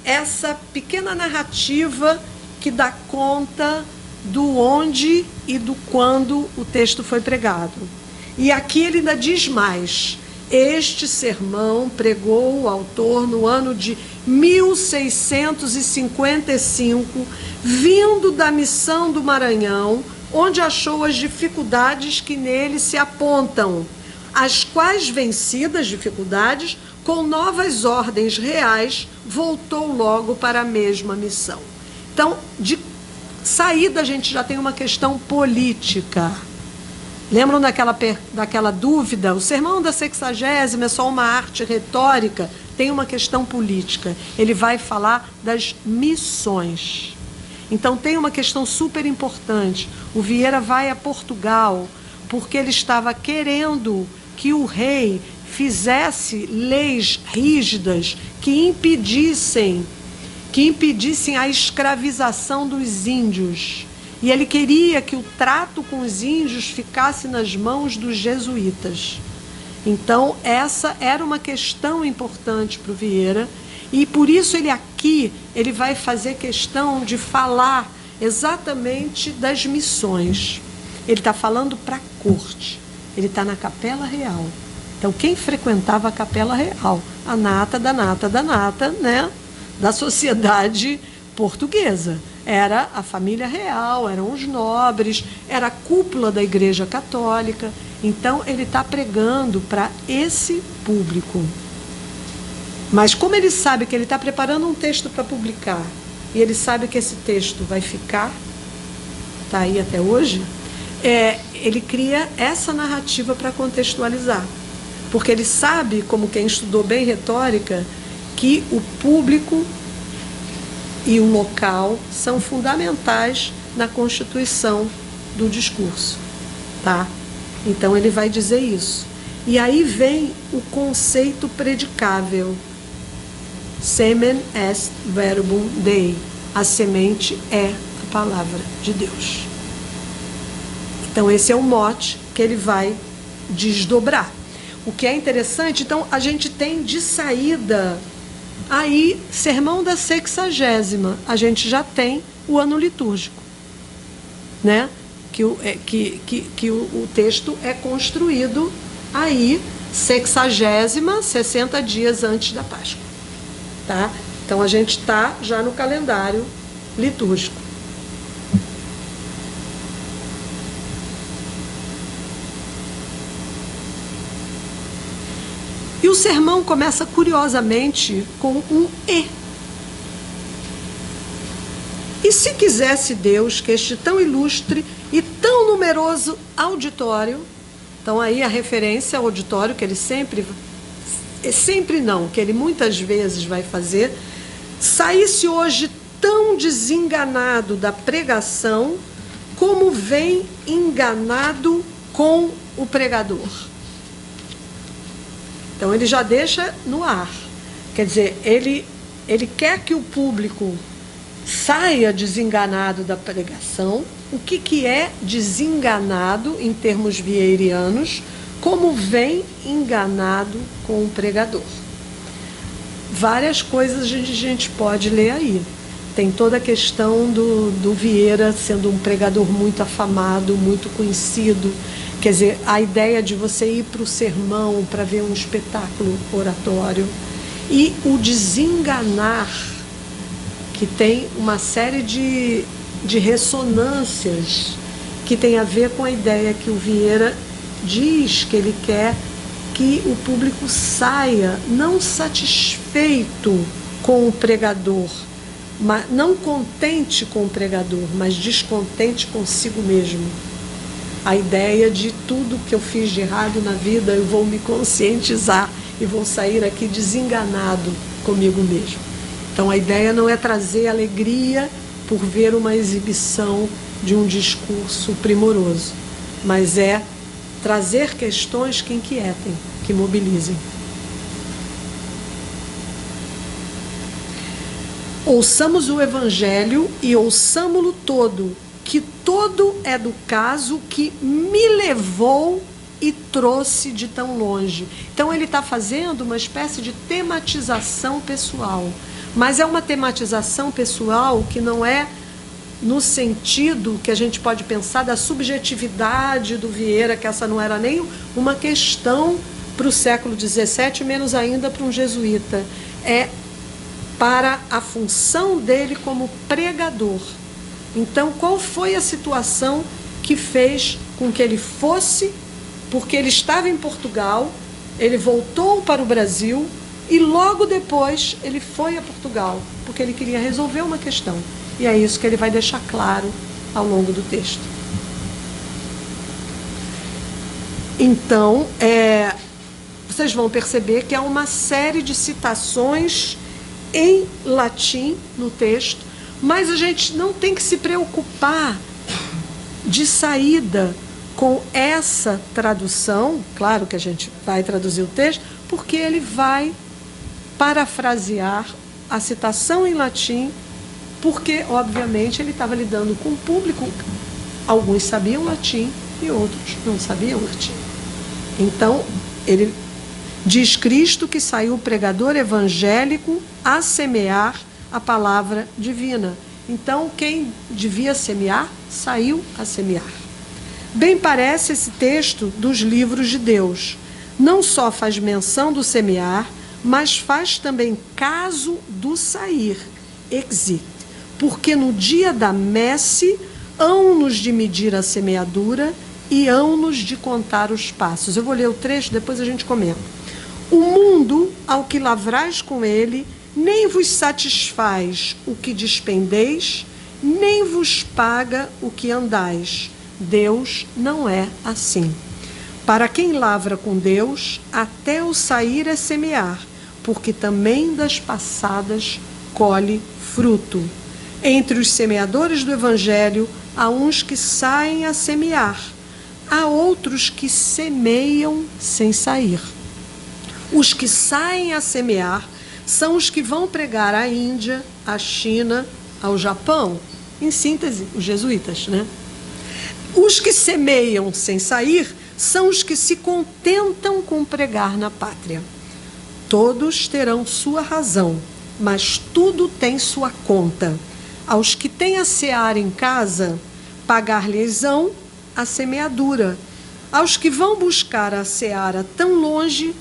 essa pequena narrativa que dá conta do onde e do quando o texto foi pregado. E aqui ele ainda diz mais: este sermão pregou o autor no ano de 1655, vindo da missão do Maranhão, onde achou as dificuldades que nele se apontam, as quais, vencidas dificuldades, com novas ordens reais, voltou logo para a mesma missão. Então, de saída, a gente já tem uma questão política. Lembram daquela dúvida? O sermão da 60ª é só uma arte retórica? Tem uma questão política. Ele vai falar das missões. Então, tem uma questão super importante. O Vieira vai a Portugal porque ele estava querendo que o rei fizesse leis rígidas que impedissem a escravização dos índios. E ele queria que o trato com os índios ficasse nas mãos dos jesuítas. Então, essa era uma questão importante para o Vieira, e por isso ele vai fazer questão de falar exatamente das missões. Ele está falando para a corte, ele está na Capela Real. Então, quem frequentava a Capela Real? A nata da nata da nata, né, da sociedade portuguesa. Era a família real, eram os nobres, era a cúpula da Igreja Católica. Então, ele está pregando para esse público. Mas como ele sabe que ele está preparando um texto para publicar, e ele sabe que esse texto vai ficar, está aí até hoje, ele cria essa narrativa para contextualizar. Porque ele sabe, como quem estudou bem retórica, que o público e o local são fundamentais na constituição do discurso, tá? Então ele vai dizer isso. E aí vem o conceito predicável. Semen est verbum Dei. A semente é a palavra de Deus. Então esse é o mote que ele vai desdobrar. O que é interessante, então, a gente tem de saída aí, sermão da 60ª, a gente já tem o ano litúrgico, né? Que o texto é construído aí, 60ª, 60 dias antes da Páscoa, tá? Então, a gente está já no calendário litúrgico. E o sermão começa, curiosamente, com um E. E se quisesse Deus que este tão ilustre e tão numeroso auditório, então aí a referência ao auditório que ele que ele muitas vezes vai fazer, saísse hoje tão desenganado da pregação como vem enganado com o pregador. Então, ele já deixa no ar. Quer dizer, ele quer que o público saia desenganado da pregação. O que é desenganado em termos vieirianos? Como vem enganado com o pregador. Várias coisas a gente pode ler aí. Tem toda a questão do Vieira sendo um pregador muito afamado, muito conhecido. Quer dizer, a ideia de você ir para o sermão para ver um espetáculo oratório. E o desenganar, que tem uma série de ressonâncias que tem a ver com a ideia que o Vieira diz que ele quer que o público saia não satisfeito com o pregador, não contente com o pregador, mas descontente consigo mesmo. A ideia de tudo que eu fiz de errado na vida, eu vou me conscientizar e vou sair aqui desenganado comigo mesmo. Então a ideia não é trazer alegria por ver uma exibição de um discurso primoroso, mas é trazer questões que inquietem, que mobilizem. Ouçamos o Evangelho e ouçamo-lo todo, que todo é do caso que me levou e trouxe de tão longe. Então ele está fazendo uma espécie de tematização pessoal, mas é uma tematização pessoal que não é no sentido que a gente pode pensar da subjetividade do Vieira, que essa não era nem uma questão para o século XVII, menos ainda para um jesuíta. É para a função dele como pregador. Então, qual foi a situação que fez com que ele fosse, porque ele estava em Portugal, ele voltou para o Brasil e logo depois ele foi a Portugal, porque ele queria resolver uma questão. E é isso que ele vai deixar claro ao longo do texto. Então, vocês vão perceber que há uma série de citações em latim no texto, mas a gente não tem que se preocupar de saída com essa tradução. Claro que a gente vai traduzir o texto, porque ele vai parafrasear a citação em latim, porque, obviamente, ele estava lidando com o público. Alguns sabiam latim e outros não sabiam latim. Então, ele diz Cristo que saiu o pregador evangélico a semear a palavra divina. Então, quem devia semear, saiu a semear. Bem parece esse texto dos livros de Deus. Não só faz menção do semear, mas faz também caso do sair, exit. Porque no dia da messe, hão-nos de medir a semeadura e hão-nos de contar os passos. Eu vou ler o trecho, depois a gente comenta. O mundo, ao que lavrais com ele, nem vos satisfaz o que despendeis, nem vos paga o que andais. Deus não é assim. Para quem lavra com Deus, até o sair é semear, porque também das passadas colhe fruto. Entre os semeadores do Evangelho, há uns que saem a semear, há outros que semeiam sem sair. Os que saem a semear são os que vão pregar à Índia, à China, ao Japão. Em síntese, os jesuítas, né? Os que semeiam sem sair são os que se contentam com pregar na pátria. Todos terão sua razão, mas tudo tem sua conta. Aos que têm a seara em casa, pagar-lhes-ão a semeadura. Aos que vão buscar a seara tão longe,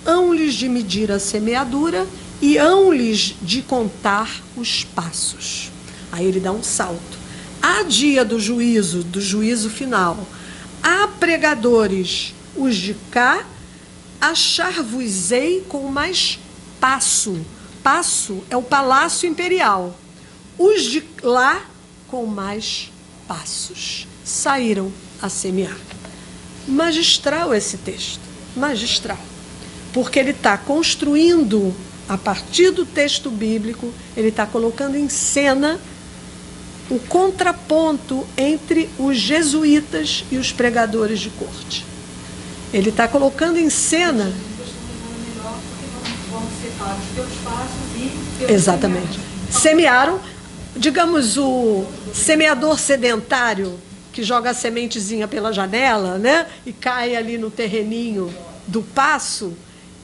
hão-lhes de medir a semeadura e hão-lhes de contar os passos. Aí ele dá um salto. Há dia do juízo final. Há pregadores, os de cá, achar-vos-ei com mais passo. Passo é o palácio imperial. Os de lá, com mais passos. Saíram a semear. Magistral esse texto. Magistral. Porque ele está construindo, a partir do texto bíblico, ele está colocando em cena o contraponto entre os jesuítas e os pregadores de corte. Ele está colocando em cena... Exatamente. Semearam, digamos, o semeador sedentário, que joga a sementezinha pela janela, né, e cai ali no terreninho do passo,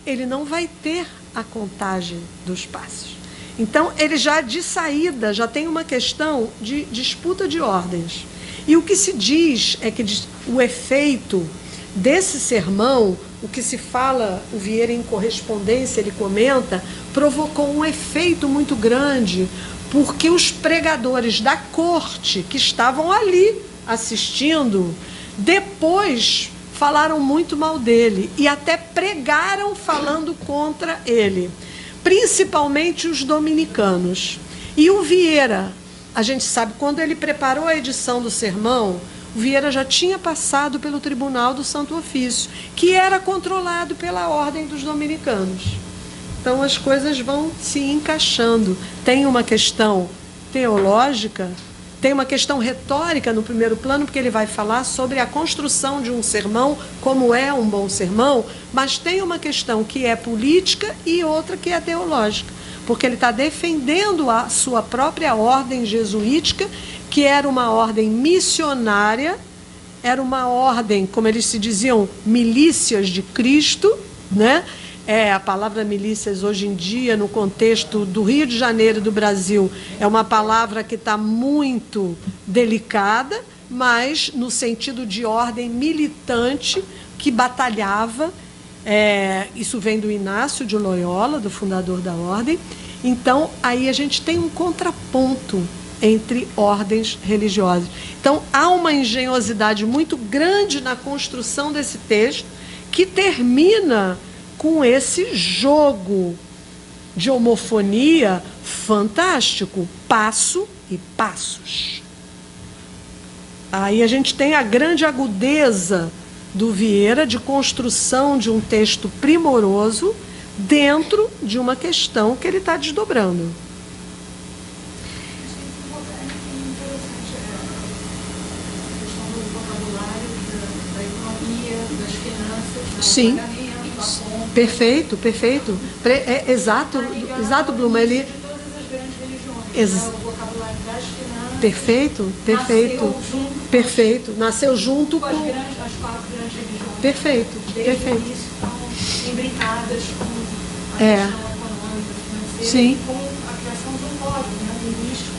ele não vai ter a contagem dos passos. Então, ele já de saída, já tem uma questão de disputa de ordens. E o que se diz é que o efeito desse sermão, o que se fala, o Vieira em correspondência, ele comenta, provocou um efeito muito grande, porque os pregadores da corte que estavam ali assistindo, depois falaram muito mal dele e até pregaram falando contra ele, principalmente os dominicanos. E o Vieira, a gente sabe, quando ele preparou a edição do sermão, o Vieira já tinha passado pelo Tribunal do Santo Ofício, que era controlado pela Ordem dos Dominicanos. Então as coisas vão se encaixando. Tem uma questão teológica, tem uma questão retórica no primeiro plano, porque ele vai falar sobre a construção de um sermão, como é um bom sermão, mas tem uma questão que é política e outra que é teológica, porque ele está defendendo a sua própria ordem jesuítica, que era uma ordem missionária, era uma ordem, como eles se diziam, milícias de Cristo, né? A palavra milícias hoje em dia, no contexto do Rio de Janeiro e do Brasil, é uma palavra que está muito delicada, mas no sentido de ordem militante que batalhava. Isso vem do Inácio de Loyola, do fundador da ordem. Então, aí a gente tem um contraponto entre ordens religiosas. Então, há uma engenhosidade muito grande na construção desse texto, que termina com esse jogo de homofonia fantástico, passo e passos. Aí a gente tem a grande agudeza do Vieira de construção de um texto primoroso dentro de uma questão que ele está desdobrando. Sim, perfeito, perfeito. Exato, Bluma, ele... Perfeito, perfeito, perfeito. Nasceu junto com... Perfeito, perfeito. Imbricadas com a questão econômica, financeira, sim, com a criação de um código, linguístico.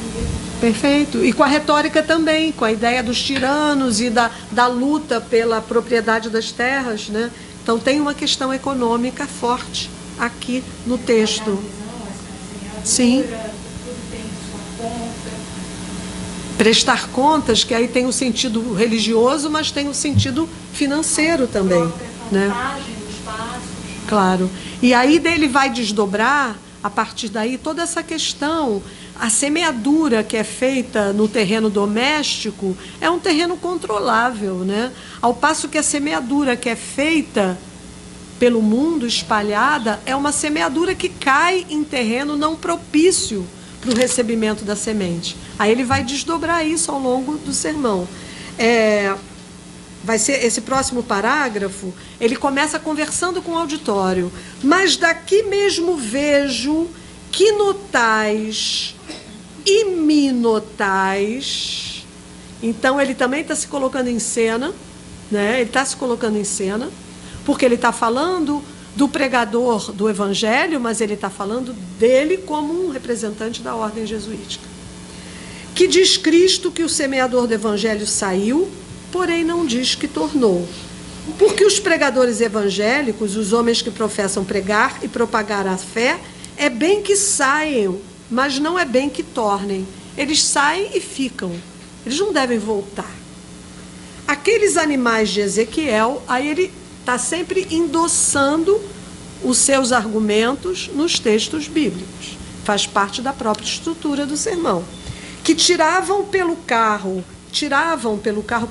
Perfeito. E com a retórica também, com a ideia dos tiranos e da luta pela propriedade das terras, né? Então tem uma questão econômica forte aqui no texto. Sim. Prestar contas, que aí tem o sentido religioso, mas tem o sentido financeiro também, né? Claro. E aí ele vai desdobrar, a partir daí, toda essa questão. A semeadura que é feita no terreno doméstico é um terreno controlável, né? Ao passo que a semeadura que é feita pelo mundo, espalhada, é uma semeadura que cai em terreno não propício para o recebimento da semente. Aí ele vai desdobrar isso ao longo do sermão. Vai ser esse próximo parágrafo, ele começa conversando com o auditório. Mas daqui mesmo vejo que notais e me notais. Então ele também está se colocando em cena, né? Ele está se colocando em cena, porque ele está falando do pregador do evangelho, mas ele está falando dele como um representante da ordem jesuítica. Que diz Cristo que o semeador do evangelho saiu, porém não diz que tornou. Porque os pregadores evangélicos, os homens que professam pregar e propagar a fé, é bem que saiam, mas não é bem que tornem. Eles saem e ficam. Eles não devem voltar. Aqueles animais de Ezequiel, aí ele está sempre endossando os seus argumentos nos textos bíblicos. Faz parte da própria estrutura do sermão. Que tiravam pelo carro,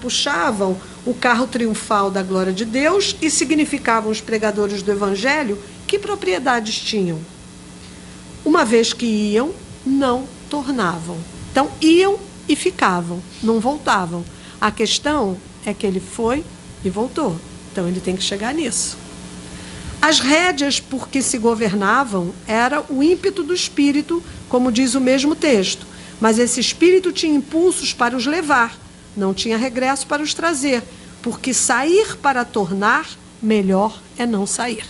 puxavam o carro triunfal da glória de Deus e significavam os pregadores do evangelho que propriedades tinham. Uma vez que iam, não tornavam. Então, iam e ficavam, não voltavam. A questão é que ele foi e voltou. Então, ele tem que chegar nisso. As rédeas por que se governavam era o ímpeto do espírito, como diz o mesmo texto. Mas esse espírito tinha impulsos para os levar, não tinha regresso para os trazer, porque sair para tornar, melhor é não sair.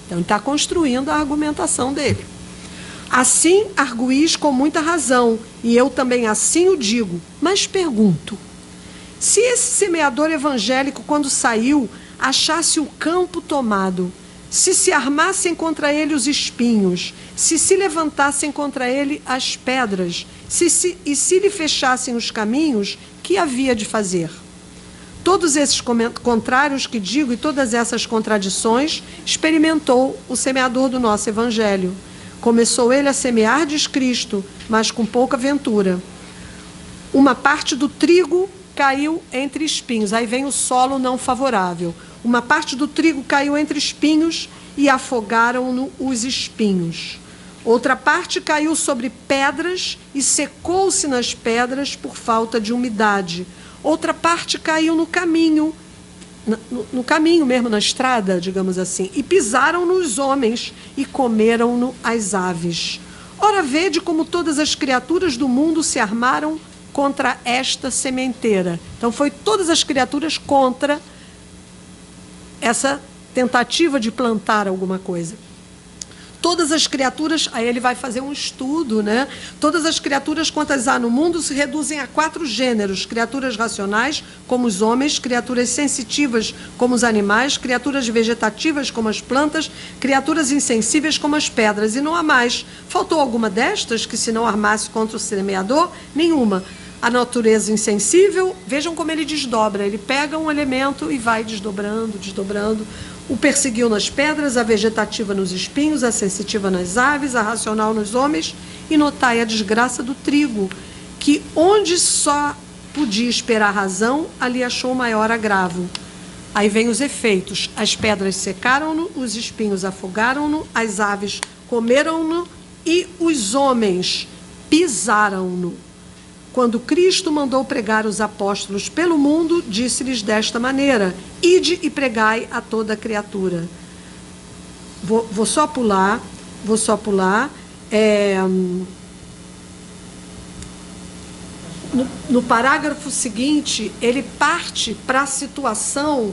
Então, ele está construindo a argumentação dele. Assim, arguís com muita razão, e eu também assim o digo, mas pergunto, se esse semeador evangélico, quando saiu, achasse o campo tomado, se armassem contra ele os espinhos, se levantassem contra ele as pedras, e se lhe fechassem os caminhos, que havia de fazer? Todos esses contrários que digo e todas essas contradições experimentou o semeador do nosso evangelho. Começou ele a semear, diz Cristo, mas com pouca ventura. Uma parte do trigo caiu entre espinhos. Aí vem o solo não favorável. Uma parte do trigo caiu entre espinhos e afogaram-no os espinhos. Outra parte caiu sobre pedras e secou-se nas pedras por falta de umidade. Outra parte caiu no caminho, no caminho mesmo, na estrada, digamos assim, e pisaram-no os homens e comeram-no as aves. Ora, vede como todas as criaturas do mundo se armaram contra esta sementeira. Então, foi todas as criaturas contra essa tentativa de plantar alguma coisa. Todas as criaturas, aí ele vai fazer um estudo, né? Todas as criaturas quantas há no mundo se reduzem a 4 gêneros: criaturas racionais, como os homens; criaturas sensitivas, como os animais; criaturas vegetativas, como as plantas; criaturas insensíveis, como as pedras. E não há mais. Faltou alguma destas que se não armasse contra o semeador? Nenhuma. A natureza insensível, vejam como ele desdobra. Ele pega um elemento e vai desdobrando, desdobrando. O perseguiu nas pedras, a vegetativa nos espinhos, a sensitiva nas aves, a racional nos homens. E notai a desgraça do trigo, que onde só podia esperar razão, ali achou maior agravo. Aí vem os efeitos: as pedras secaram-no, os espinhos afogaram-no, as aves comeram-no e os homens pisaram-no. Quando Cristo mandou pregar os apóstolos pelo mundo, disse-lhes desta maneira: ide e pregai a toda criatura. Vou só pular. No parágrafo seguinte, ele parte para a situação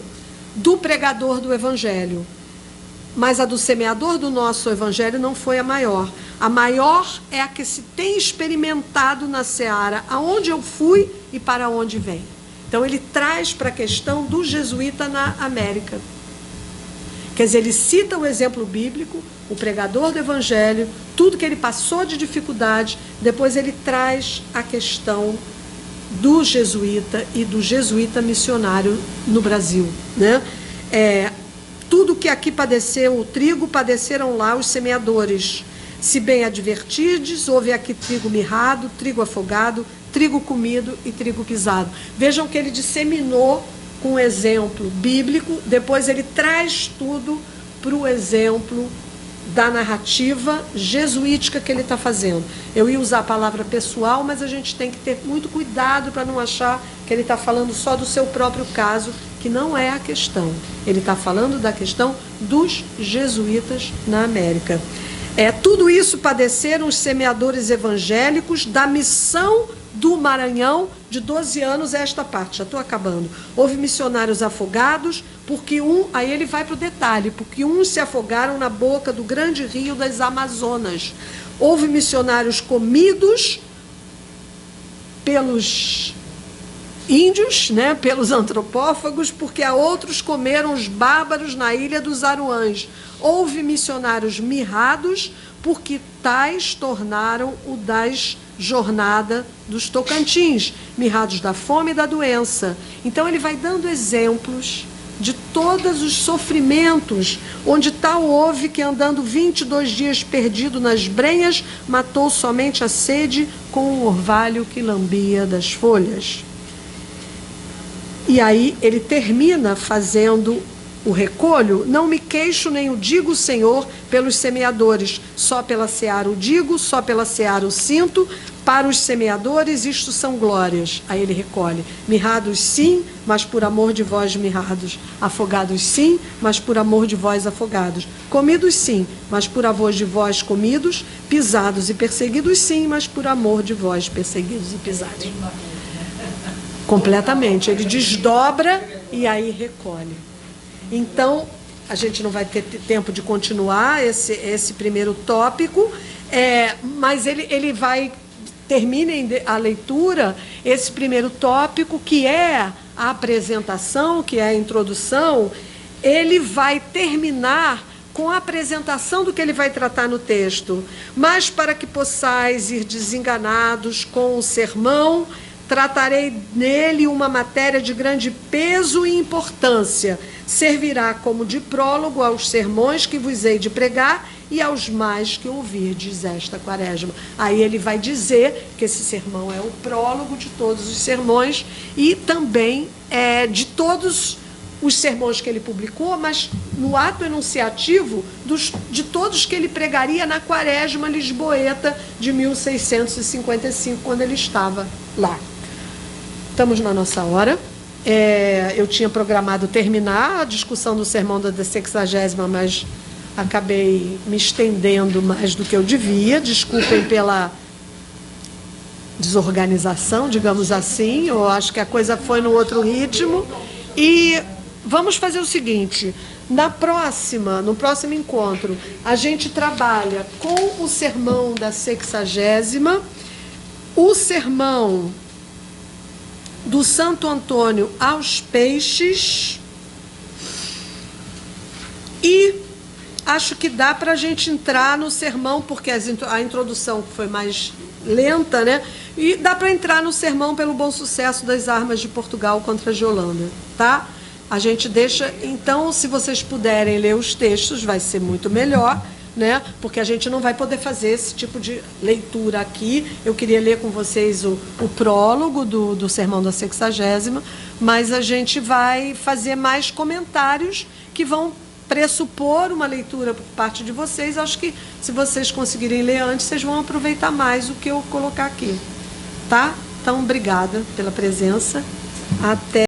do pregador do Evangelho. Mas a do semeador do nosso Evangelho não foi a maior. A maior é a que se tem experimentado na seara, aonde eu fui e para onde vem. Então ele traz para a questão do jesuíta na América. Quer dizer, ele cita o exemplo bíblico, o pregador do Evangelho, tudo que ele passou de dificuldade, depois ele traz a questão do jesuíta e do jesuíta missionário no Brasil, né? Tudo que aqui padeceu o trigo, padeceram lá os semeadores. Se bem advertirdes, houve aqui trigo mirrado, trigo afogado, trigo comido e trigo pisado. Vejam que ele disseminou com um exemplo bíblico, depois ele traz tudo para o exemplo da narrativa jesuítica que ele está fazendo. Eu ia usar a palavra pessoal, mas a gente tem que ter muito cuidado para não achar que ele está falando só do seu próprio caso, que não é a questão. Ele está falando da questão dos jesuítas na América. Tudo isso padeceram os semeadores evangélicos da missão do Maranhão, de 12 anos, esta parte, já estou acabando. Houve missionários afogados, porque aí ele vai para o detalhe, porque uns se afogaram na boca do grande rio das Amazonas. Houve missionários comidos pelos índios, né, pelos antropófagos, porque a outros comeram os bárbaros na ilha dos Aruãs. Houve missionários mirrados, porque tais tornaram o das jornada dos Tocantins, mirrados da fome e da doença. Então ele vai dando exemplos de todos os sofrimentos, onde tal houve que, andando 22 dias perdido nas brenhas, matou somente a sede com o orvalho que lambia das folhas. E aí ele termina fazendo o recolho: não me queixo nem o digo, Senhor, pelos semeadores, só pela seara o digo, só pela seara o sinto, para os semeadores isto são glórias. Aí ele recolhe: mirrados sim, mas por amor de vós mirrados; afogados sim, mas por amor de vós afogados; comidos sim, mas por amor de vós comidos; pisados e perseguidos sim, mas por amor de vós perseguidos e pisados. Completamente, ele desdobra e aí recolhe. Então, a gente não vai ter tempo de continuar esse primeiro tópico, mas ele vai, terminem a leitura, esse primeiro tópico, que é a apresentação, que é a introdução. Ele vai terminar com a apresentação do que ele vai tratar no texto. Mas para que possais ir desenganados com o sermão, tratarei nele uma matéria de grande peso e importância. Servirá como de prólogo aos sermões que vos hei de pregar e aos mais que ouvirdes esta quaresma. Aí ele vai dizer que esse sermão é o prólogo de todos os sermões e também de todos os sermões que ele publicou, mas no ato enunciativo de todos que ele pregaria na quaresma lisboeta de 1655, quando ele estava lá. Estamos na nossa hora. Eu tinha programado terminar a discussão do sermão da 60ª, mas acabei me estendendo mais do que eu devia. Desculpem pela desorganização, digamos assim. Eu acho que a coisa foi no outro ritmo. E vamos fazer o seguinte: No próximo encontro, a gente trabalha com o sermão da 60ª, o sermão do Santo Antônio aos Peixes, e acho que dá para a gente entrar no sermão, porque a introdução foi mais lenta, né? E dá para entrar no sermão pelo bom sucesso das armas de Portugal contra a de Holanda, tá? A gente deixa, então, se vocês puderem ler os textos, vai ser muito melhor, né? Porque a gente não vai poder fazer esse tipo de leitura aqui. Eu queria ler com vocês o prólogo do sermão da 60ª, mas a gente vai fazer mais comentários que vão pressupor uma leitura por parte de vocês. Acho que, se vocês conseguirem ler antes, vocês vão aproveitar mais o que eu colocar aqui, tá? Então, obrigada pela presença. Até